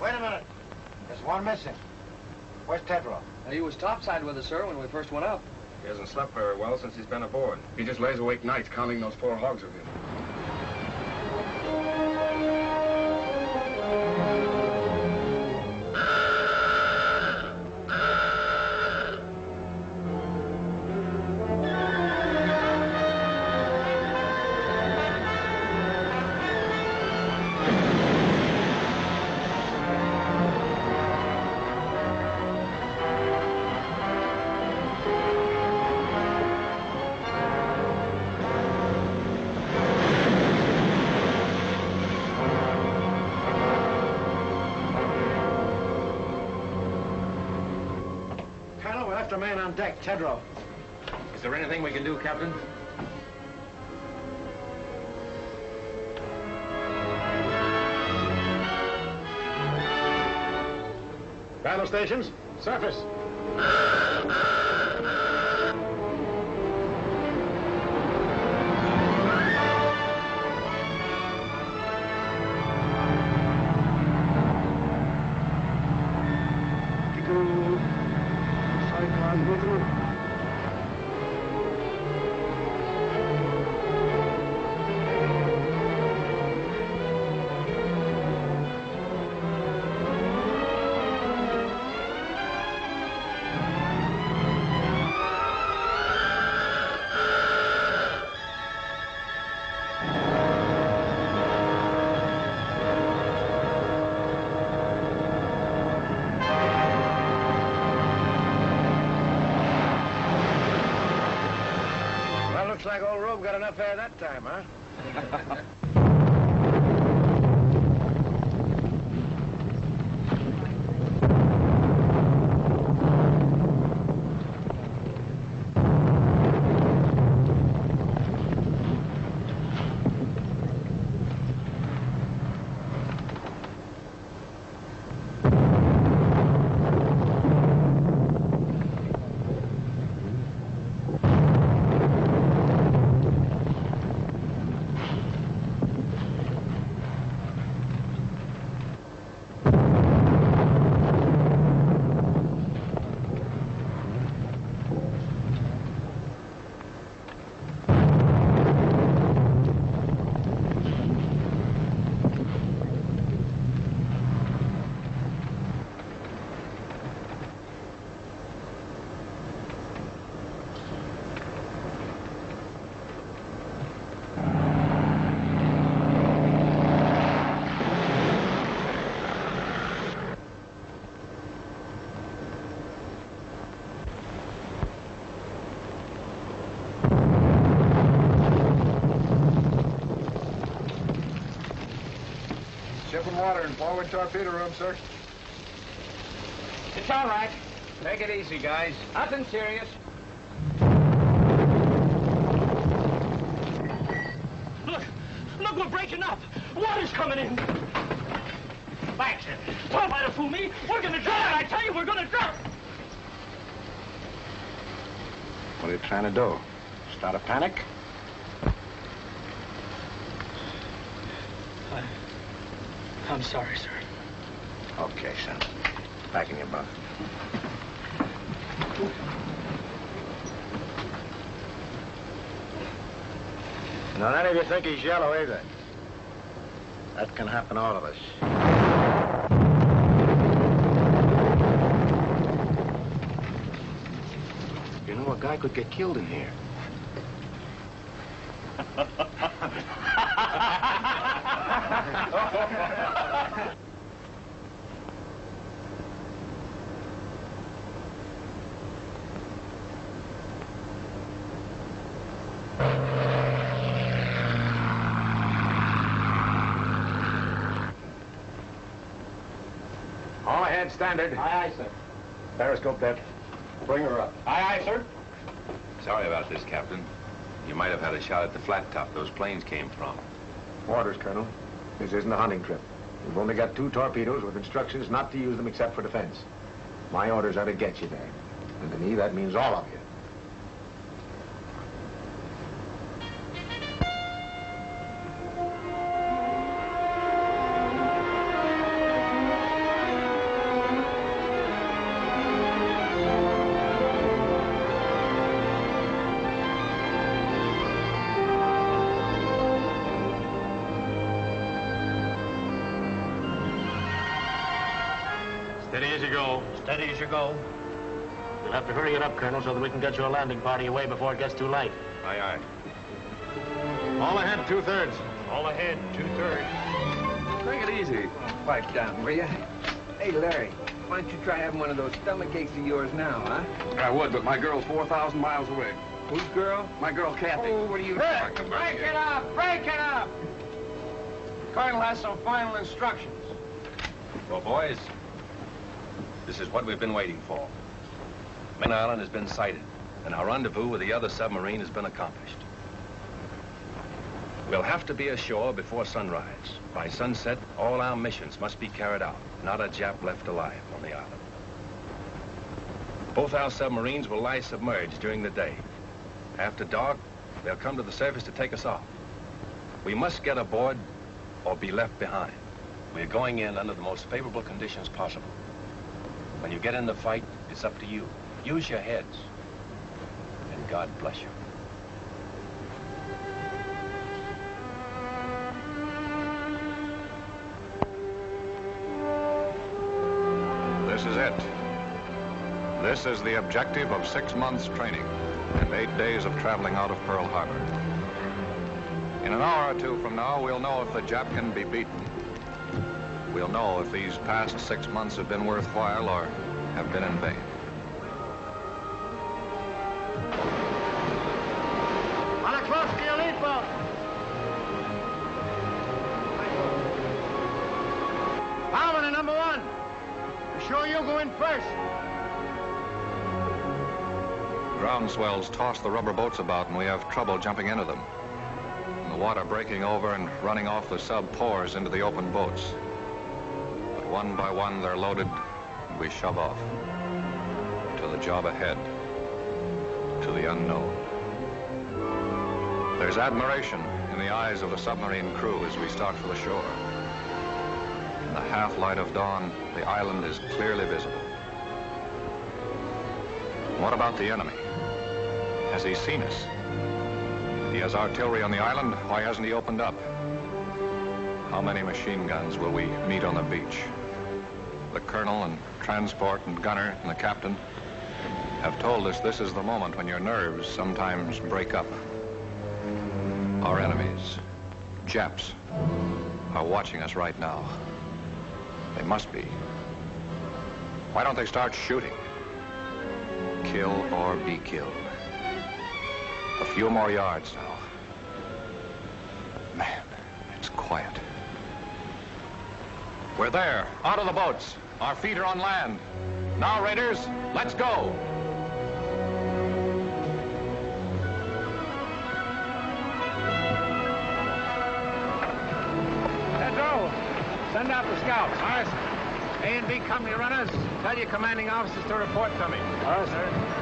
Wait a minute. There's one missing. Where's Tedrow? He was topside with us, sir, when we first went up. He hasn't slept very well since he's been aboard. He just lays awake nights counting those poor hogs of his. A man on deck, Tedrow. Is there anything we can do, Captain? Battle stations, surface. Looks like old Rube got enough air that time, huh? water in forward torpedo room, sir. It's all right. Take it easy, guys. Nothing serious. Look, we're breaking up. Water's coming in. Back, sir. Don't try to fool me. We're gonna drown. I tell you, we're gonna drown. What are you trying to do? Start a panic? I'm sorry, sir. Okay, son. Back in your bunk. Now, none of you think he's yellow either. That can happen to all of us. You know, a guy could get killed in here. All ahead, standard. Aye, aye, sir. Periscope deck. Bring her up. Aye, aye, sir. Sorry about this, Captain. You might have had a shot at the flat top those planes came from. Orders, Colonel. This isn't a hunting trip. We've only got 2 torpedoes with instructions not to use them except for defense. My orders are to get you there. And to me, that means all of you. Steady as you go. Steady as you go. You'll have to hurry it up, Colonel, so that we can get your landing party away before it gets too late. Aye, aye. All ahead, 2/3. All ahead, 2/3. Take it easy. Pipe down, will you? Hey, Larry, why don't you try having one of those stomach aches of yours now, huh? I would, but my girl's 4,000 miles away. Whose girl? My girl, Kathy. Oh, what are you talking about Break here? it up! Break it up! Colonel has some final instructions. Well, boys, this is what we've been waiting for. Manilla Island has been sighted, and our rendezvous with the other submarine has been accomplished. We'll have to be ashore before sunrise. By sunset, all our missions must be carried out. Not a Jap left alive on the island. Both our submarines will lie submerged during the day. After dark, they'll come to the surface to take us off. We must get aboard or be left behind. We're going in under the most favorable conditions possible. When you get in the fight, it's up to you. Use your heads. And God bless you. This is it. This is the objective of 6 months' training and 8 days of traveling out of Pearl Harbor. In an hour or 2 from now, we'll know if the Jap can be beaten. We'll know if these past 6 months have been worthwhile or have been in vain. On a close to your lead boat. Harmony, number 1. Be sure you go in first. Ground swells toss the rubber boats about and we have trouble jumping into them. And the water breaking over and running off the sub pours into the open boats. But one by one they're loaded and we shove off. To the job ahead. To the unknown. There's admiration in the eyes of the submarine crew as we start for the shore. In the half-light of dawn, the island is clearly visible. What about the enemy? Has he seen us? He has artillery on the island. Why hasn't he opened up? How many machine guns will we meet on the beach? The colonel and transport and gunner and the captain have told us this is the moment when your nerves sometimes break up. Our enemies, Japs, are watching us right now. They must be. Why don't they start shooting? Kill or be killed. A few more yards now. Man, it's quiet. We're there, out of the boats. Our feet are on land. Now, Raiders, let's go. Pedro, send out the scouts. All right, sir. A and B company runners, tell your commanding officers to report to me. All right, sir.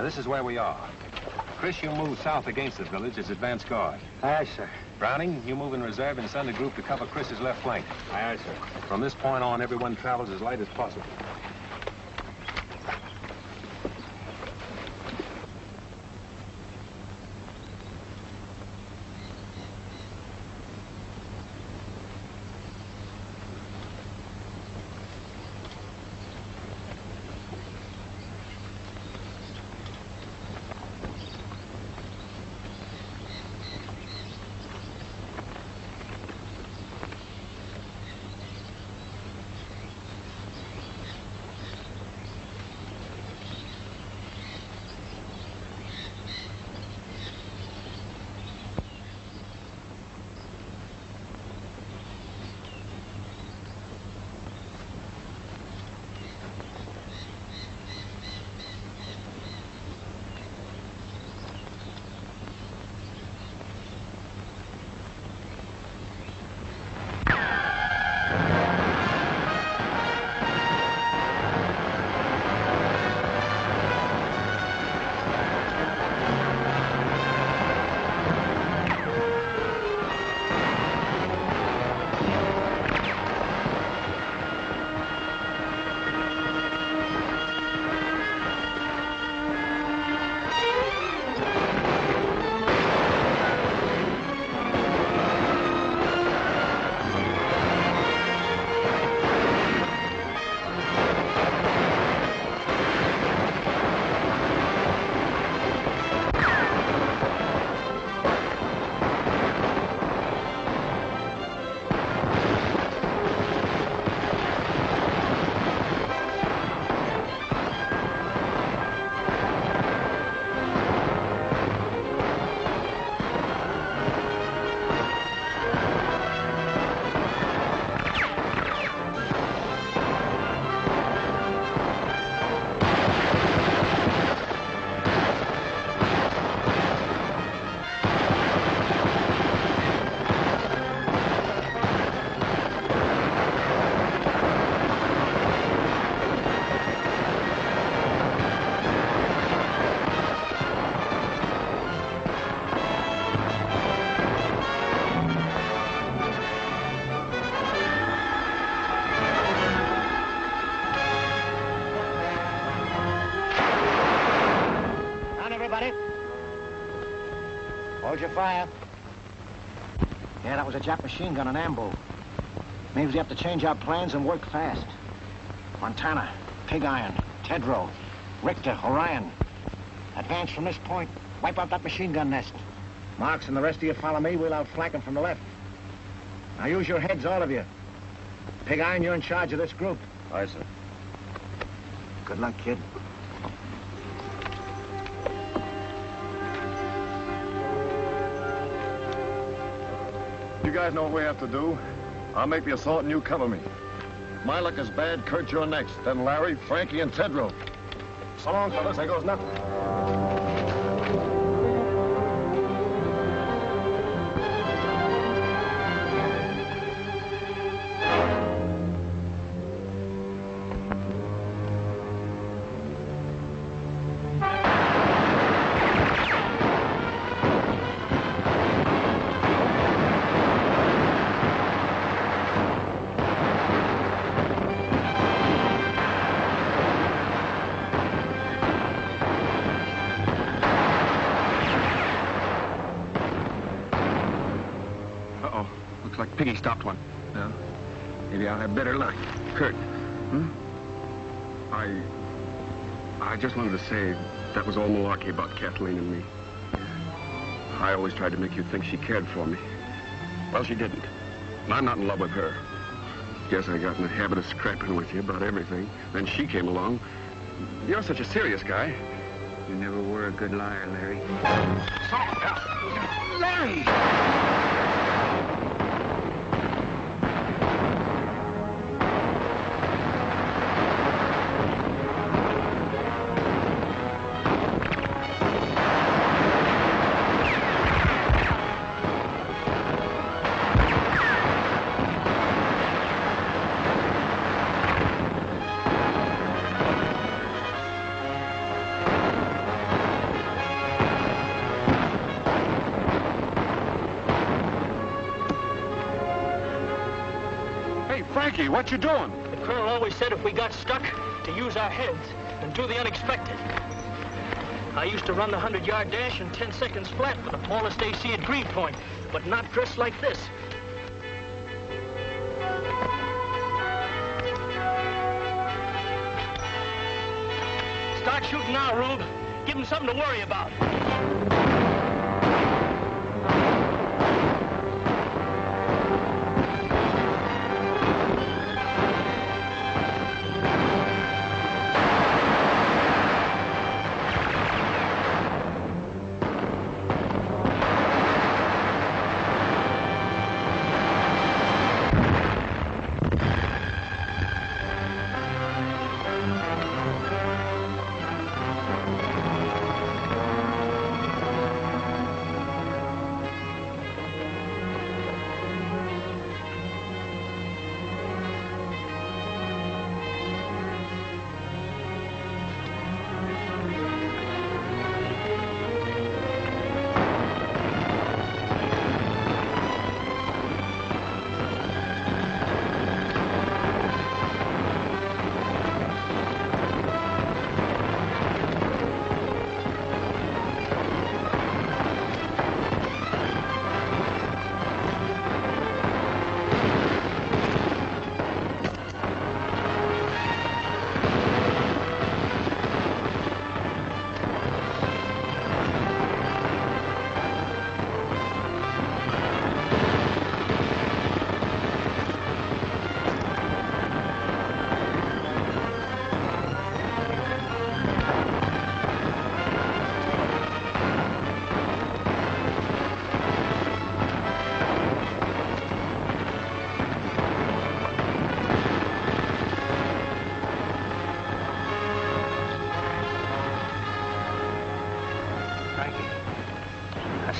This is where we are. Chris, you move south against the village as advance guard. Aye, sir. Browning, you move in reserve and send a group to cover Chris's left flank. Aye, sir. From this point on, everyone travels as light as possible. Hold your fire. Yeah, that was a Jap machine gun on ambo. Means we have to change our plans and work fast. Montana, Pig Iron, Tedrow, Richter, Orion. Advance from this point. Wipe out that machine gun nest. Marks and the rest of you follow me. We'll outflank them from the left. Now use your heads, all of you. Pig Iron, you're in charge of this group. Aye, sir. Good luck, kid. You guys know what we have to do. I'll make the assault and you cover me. If my luck is bad, Kurt, you're next. Then Larry, Frankie, and Tedrow. So long, fellas. There goes nothing. Looks like Piggy stopped one. No? Maybe I'll have better luck. Kurt. I just wanted to say that was all malarkey about Kathleen and me. I always tried to make you think she cared for me. Well, she didn't. And I'm not in love with her. Guess I got in the habit of scrapping with you about everything. Then she came along. You're such a serious guy. You never were a good liar, Larry. Larry! Frankie, what you doing? The colonel always said if we got stuck, to use our heads and do the unexpected. I used to run the 100-yard dash in 10 seconds flat with the tallest AC at Green Point, but not dressed like this. Start shooting now, Rube. Give him something to worry about.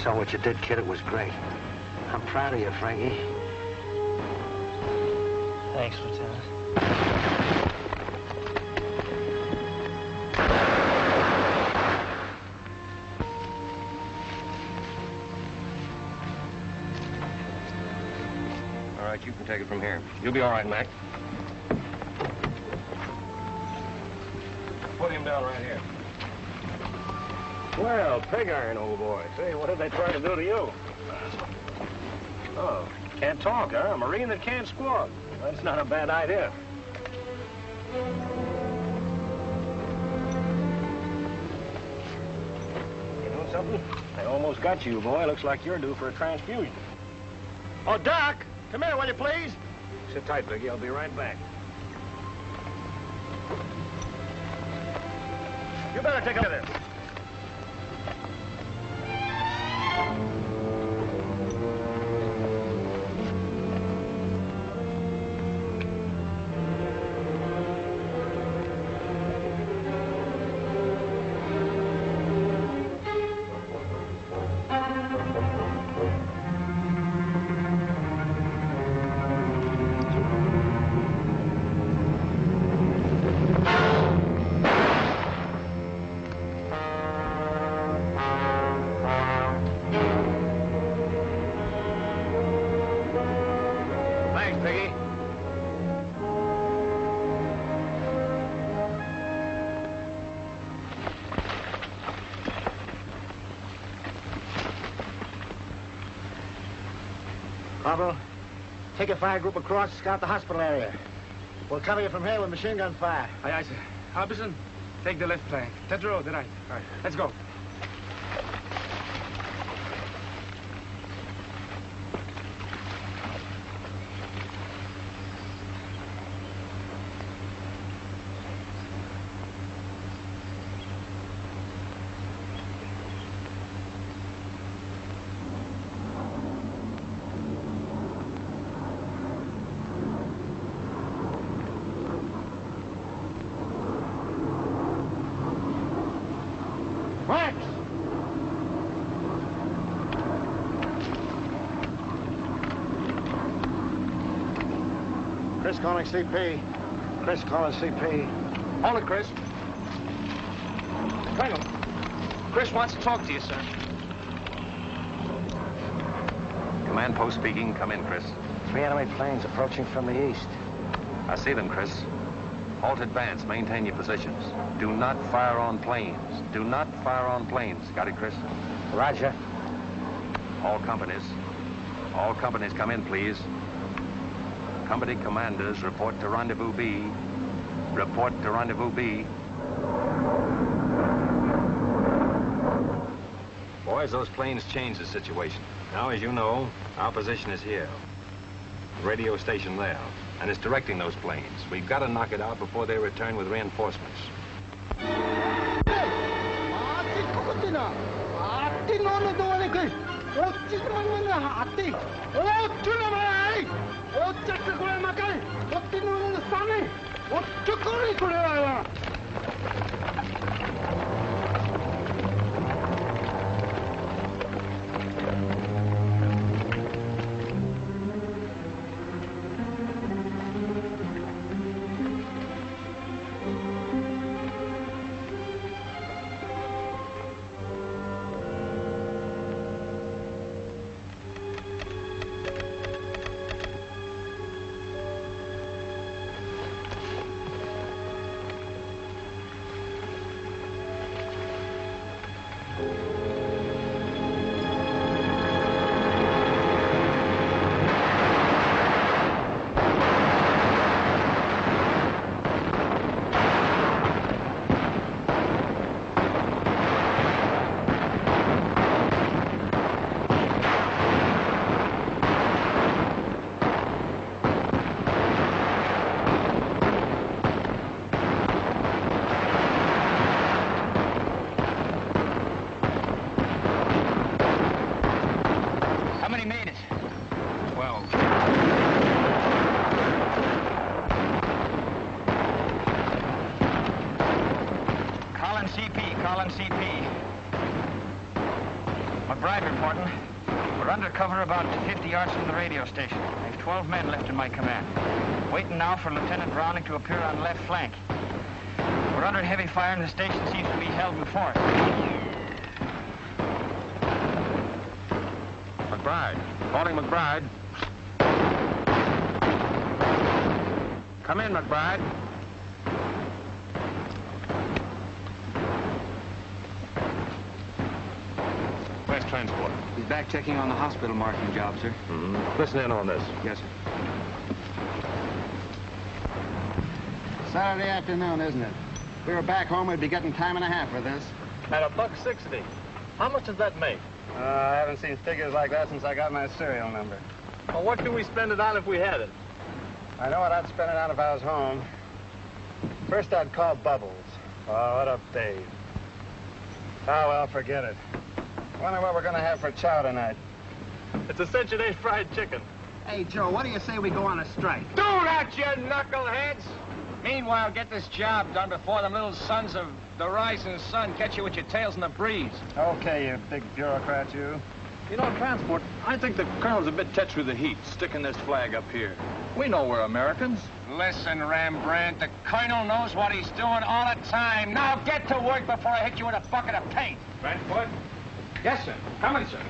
saw what you did, kid. It was great. I'm proud of you, Frankie. Thanks, Lieutenant. All right, you can take it from here. You'll be all right, Mac. Put him down right here. Well, pig iron, old boy. Say, what did they try to do to you? Oh, can't talk, huh? A Marine that can't squawk. That's not a bad idea. You know something? They almost got you, boy. Looks like you're due for a transfusion. Oh, Doc! Come here, will you, please? Sit tight, Biggie. I'll be right back. You better take a look at this. Corporal, Take a fire group across, scout the hospital area. We'll cover you from here with machine gun fire. Aye, sir. Harbison, take the left flank. Tetro, the right. All right, let's go. Chris calling CP. Chris calling CP. Hold it, Chris. Colonel, Chris wants to talk to you, sir. Command post speaking. Come in, Chris. 3 enemy planes approaching from the east. I see them, Chris. Halt advance. Maintain your positions. Do not fire on planes. Do not fire on planes. Got it, Chris? Roger. All companies come in, please. Company commanders, report to Rendezvous B. Report to Rendezvous B. Boys, those planes changed the situation. Now, as you know, our position is here. Radio station there. And it's directing those planes. We've got to knock it out before they return with reinforcements. About 50 yards from the radio station. I have 12 men left in my command. Waiting now for Lieutenant Browning to appear on the left flank. We're under heavy fire and the station seems to be held before us. McBride. Calling McBride. Come in, McBride. Where's transport? He's back checking on the hospital marking job, sir. Mm-hmm. Listen in on this. Yes, sir. Saturday afternoon, isn't it? If we were back home, we'd be getting time and a half for this. At $1.60. How much does that make? I haven't seen figures like that since I got my serial number. Well, what can we spend it on if we had it? I know what I'd spend it on if I was home. First, I'd call Bubbles. Oh, what a babe. Oh, well, forget it. Wonder what we're gonna have for chow tonight. It's a cinch and eight fried chicken. Hey, Joe, what do you say we go on a strike? Do that, you knuckleheads! Meanwhile, get this job done before them little sons of the rising sun catch you with your tails in the breeze. Okay, you big bureaucrat, you. You know, Transport, I think the colonel's a bit touched with the heat, sticking this flag up here. We know we're Americans. Listen, Rembrandt, the colonel knows what he's doing all the time. Now get to work before I hit you with a bucket of paint. Transport? Yes, sir. Coming, sir.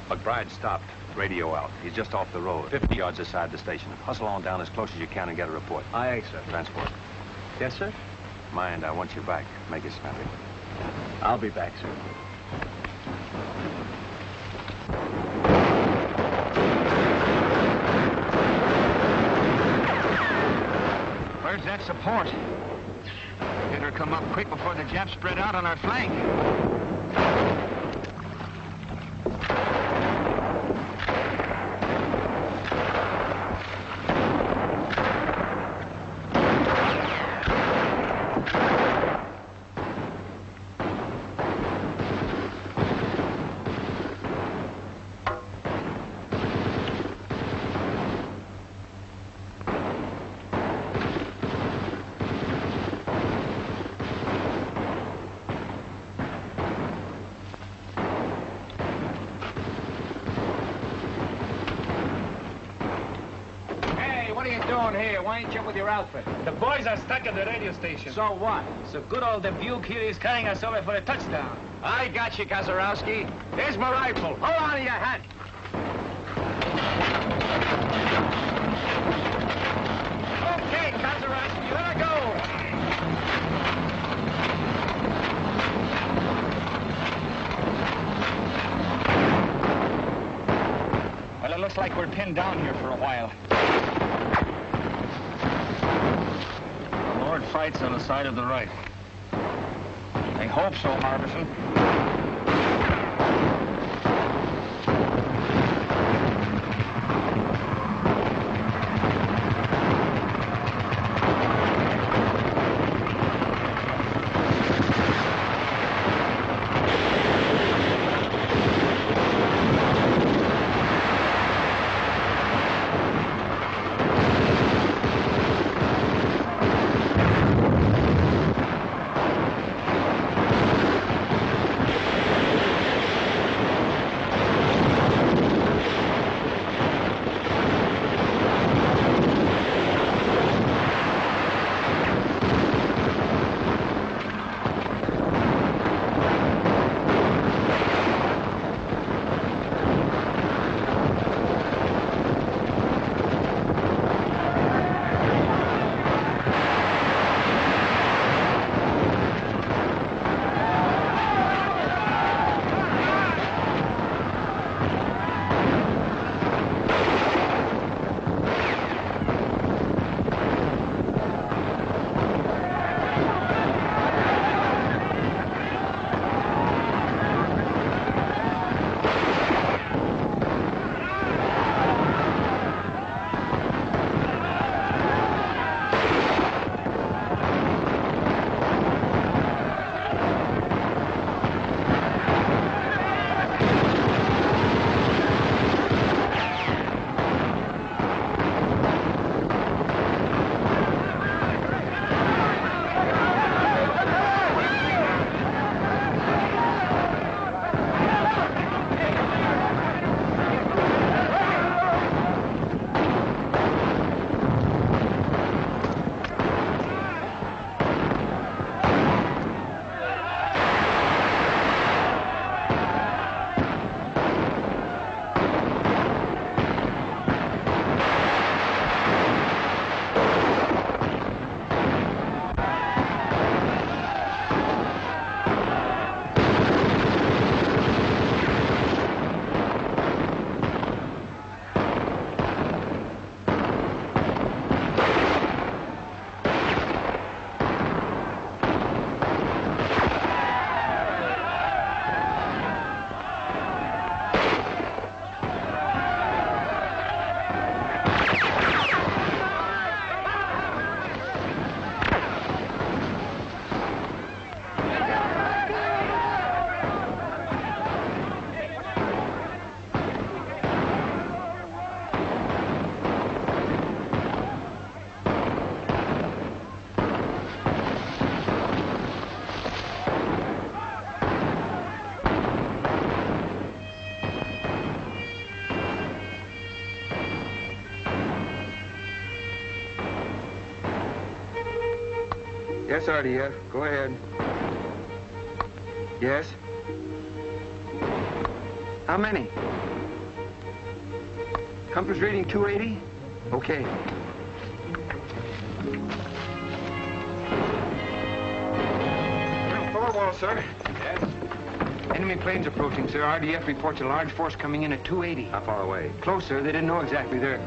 McBride stopped. Radio out. He's just off the road, 50 yards aside the station. Hustle on down as close as you can and get a report. Aye, sir. Transport. Yes, sir? Mind, I want you back. Make it snappy. I'll be back, sir. urge that support. Better come up quick before the Japs spread out on our flank. Here, why ain't you with your outfit? The boys are stuck at the radio station. So what? So good old Dubuque here is carrying us over for a touchdown. I got you, Kazarowski. Here's my rifle. Hold on to your hat. Okay, Kazarowski, let her go. Well, it looks like we're pinned down here for a while. Fights on the side of the right. I hope so, Harbison. Yes, RDF. Go ahead. Yes? How many? Compass reading 280? Okay. Thorwald, sir. Yes? Enemy planes approaching, sir. RDF reports a large force coming in at 280. How far away? Close, sir. They didn't know exactly. They're...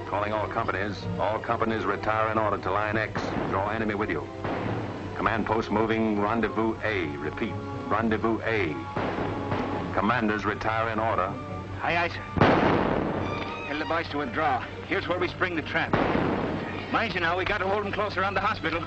Calling all companies retire in order to line X. Draw enemy with you. Command post moving rendezvous A. Repeat, rendezvous A. Commanders retire in order. Aye, aye, sir. Tell the boys to withdraw. Here's where we spring the trap. Mind you now, we got to hold them close around the hospital.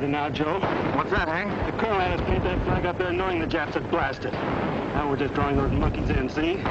Now, Joe. What's that, Hank? The colonel had us paint that flag up there knowing the Japs had blasted. Now we're just drawing those monkeys in, see?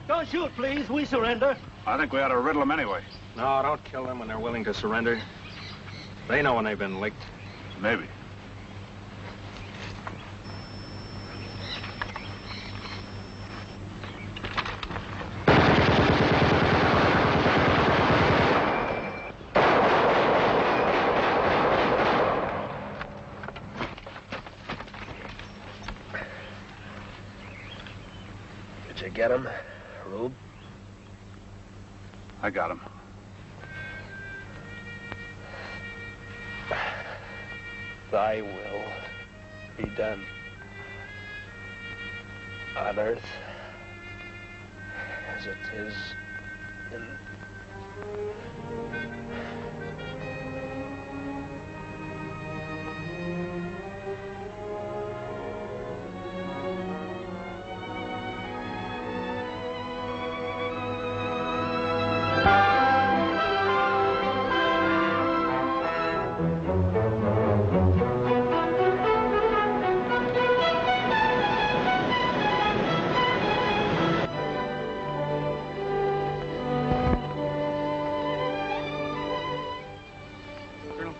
Don't shoot, please. We surrender. I think we ought to riddle them anyway. No, don't kill them when they're willing to surrender. They know when they've been licked. Maybe. get him, Rube? I got him. Thy will be done on earth as it is in...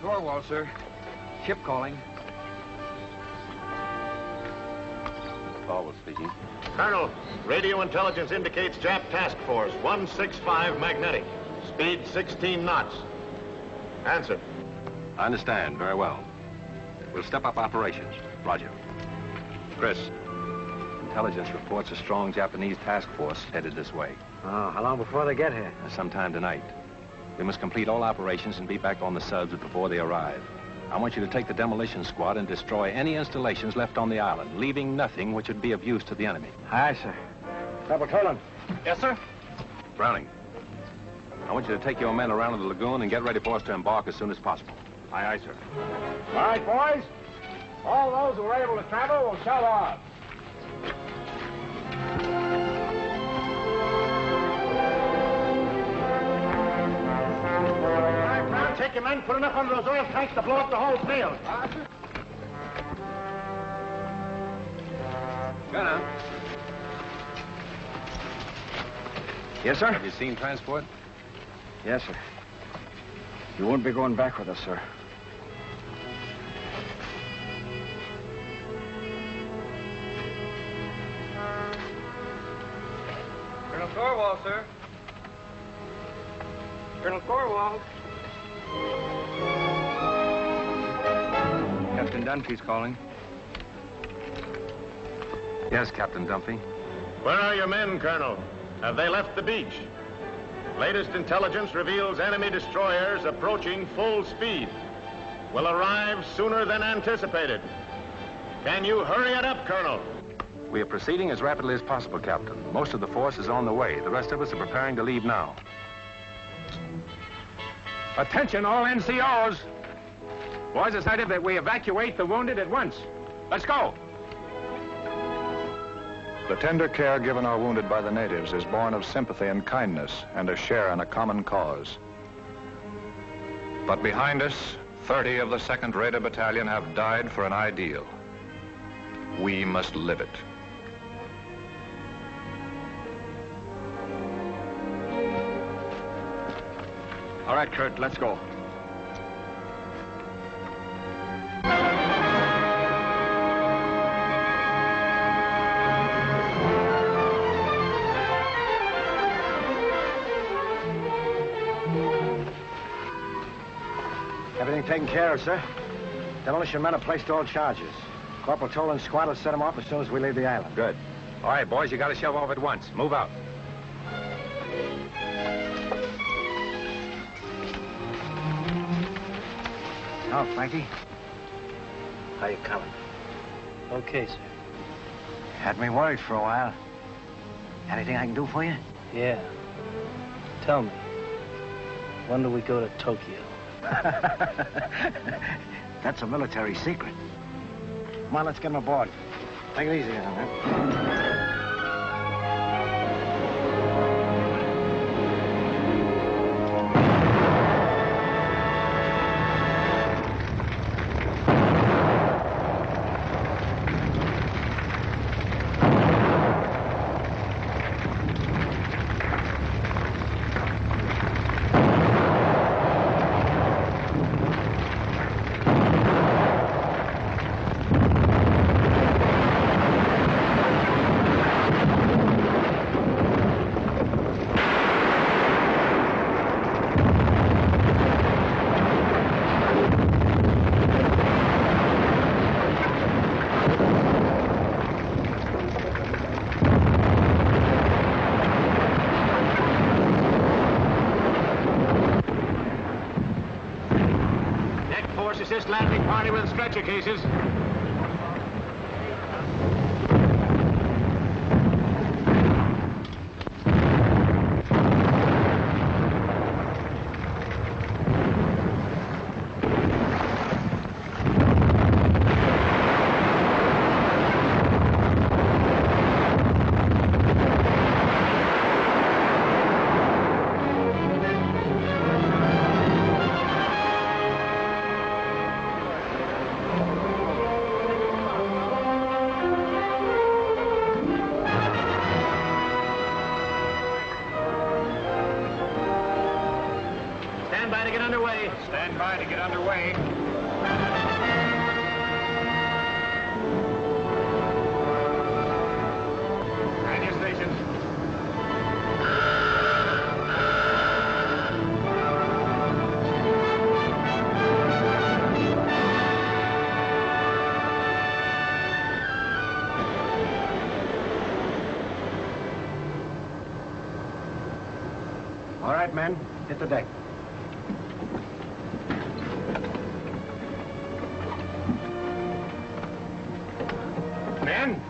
Thorwald, sir. Ship calling. Thorwald speaking. Colonel, radio intelligence indicates Jap task force 165 magnetic. Speed 16 knots. Answer. I understand. Very well. We'll step up operations. Roger. Chris, intelligence reports a strong Japanese task force headed this way. Oh, how long before they get here? Sometime tonight. We must complete all operations and be back on the subs before they arrive. I want you to take the demolition squad and destroy any installations left on the island, leaving nothing which would be of use to the enemy. Aye, sir. Corporal Tolan. Yes, sir? Browning, I want you to take your men around to the lagoon and get ready for us to embark as soon as possible. Aye, aye, sir. All right, boys. All those who are able to travel will shove off. Take your men, put enough under those oil tanks to blow up the whole field. Gunner. Yes, sir? Have you seen transport? Yes, sir. You won't be going back with us, sir. Colonel Thorwald, sir. Colonel Thorwald. Captain Dunphy's calling. Yes, Captain Dunphy. Where are your men, Colonel? Have they left the beach? Latest intelligence reveals enemy destroyers approaching full speed. Will arrive sooner than anticipated. Can you hurry it up, Colonel? We are proceeding as rapidly as possible, Captain. Most of the force is on the way. The rest of us are preparing to leave now. Attention, all NCOs. Boys decided that we evacuate the wounded at once. Let's go. The tender care given our wounded by the natives is born of sympathy and kindness and a share in a common cause. But behind us, 30 of the 2nd Raider Battalion have died for an ideal. We must live it. All right, Kurt, let's go. Everything taken care of, sir. Demolition men have placed all charges. Corporal Tolan's squad will set them off as soon as we leave the island. Good. All right, boys, you got to shove off at once. Move out. Now, Frankie. How you coming? Okay, sir. Had me worried for a while. Anything I can do for you? Yeah. Tell me, when do we go to Tokyo? That's a military secret. Come on, let's get him aboard. Take it easy now, man. assist landing party with stretcher cases. Stand by to get underway. And your stations. All right, men, hit the deck. Men!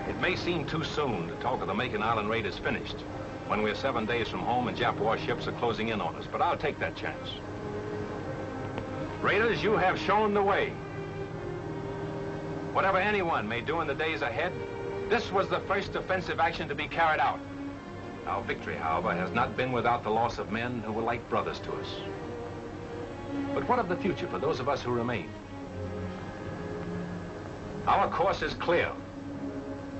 It may seem too soon to talk of the Macon Island raid is finished, when we're 7 days from home and Jap warships are closing in on us, but I'll take that chance. Raiders, you have shown the way. Whatever anyone may do in the days ahead, this was the first offensive action to be carried out. Our victory, however, has not been without the loss of men who were like brothers to us. But what of the future for those of us who remain? Our course is clear.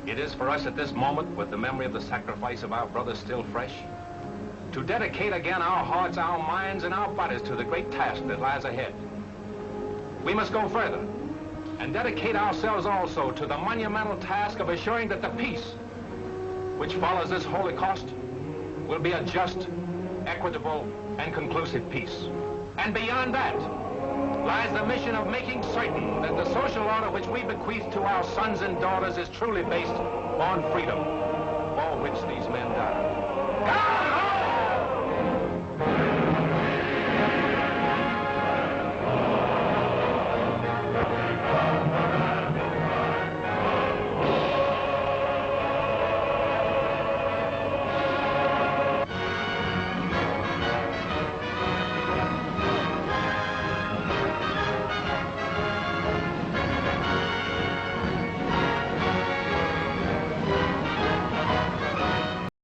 It is for us at this moment, with the memory of the sacrifice of our brothers still fresh, to dedicate again our hearts, our minds, and our bodies to the great task that lies ahead. We must go further and dedicate ourselves also to the monumental task of assuring that the peace which follows this Holocaust will be a just, equitable, and conclusive peace. And beyond that lies the mission of making certain that the social order which we bequeath to our sons and daughters is truly based on freedom, for which these men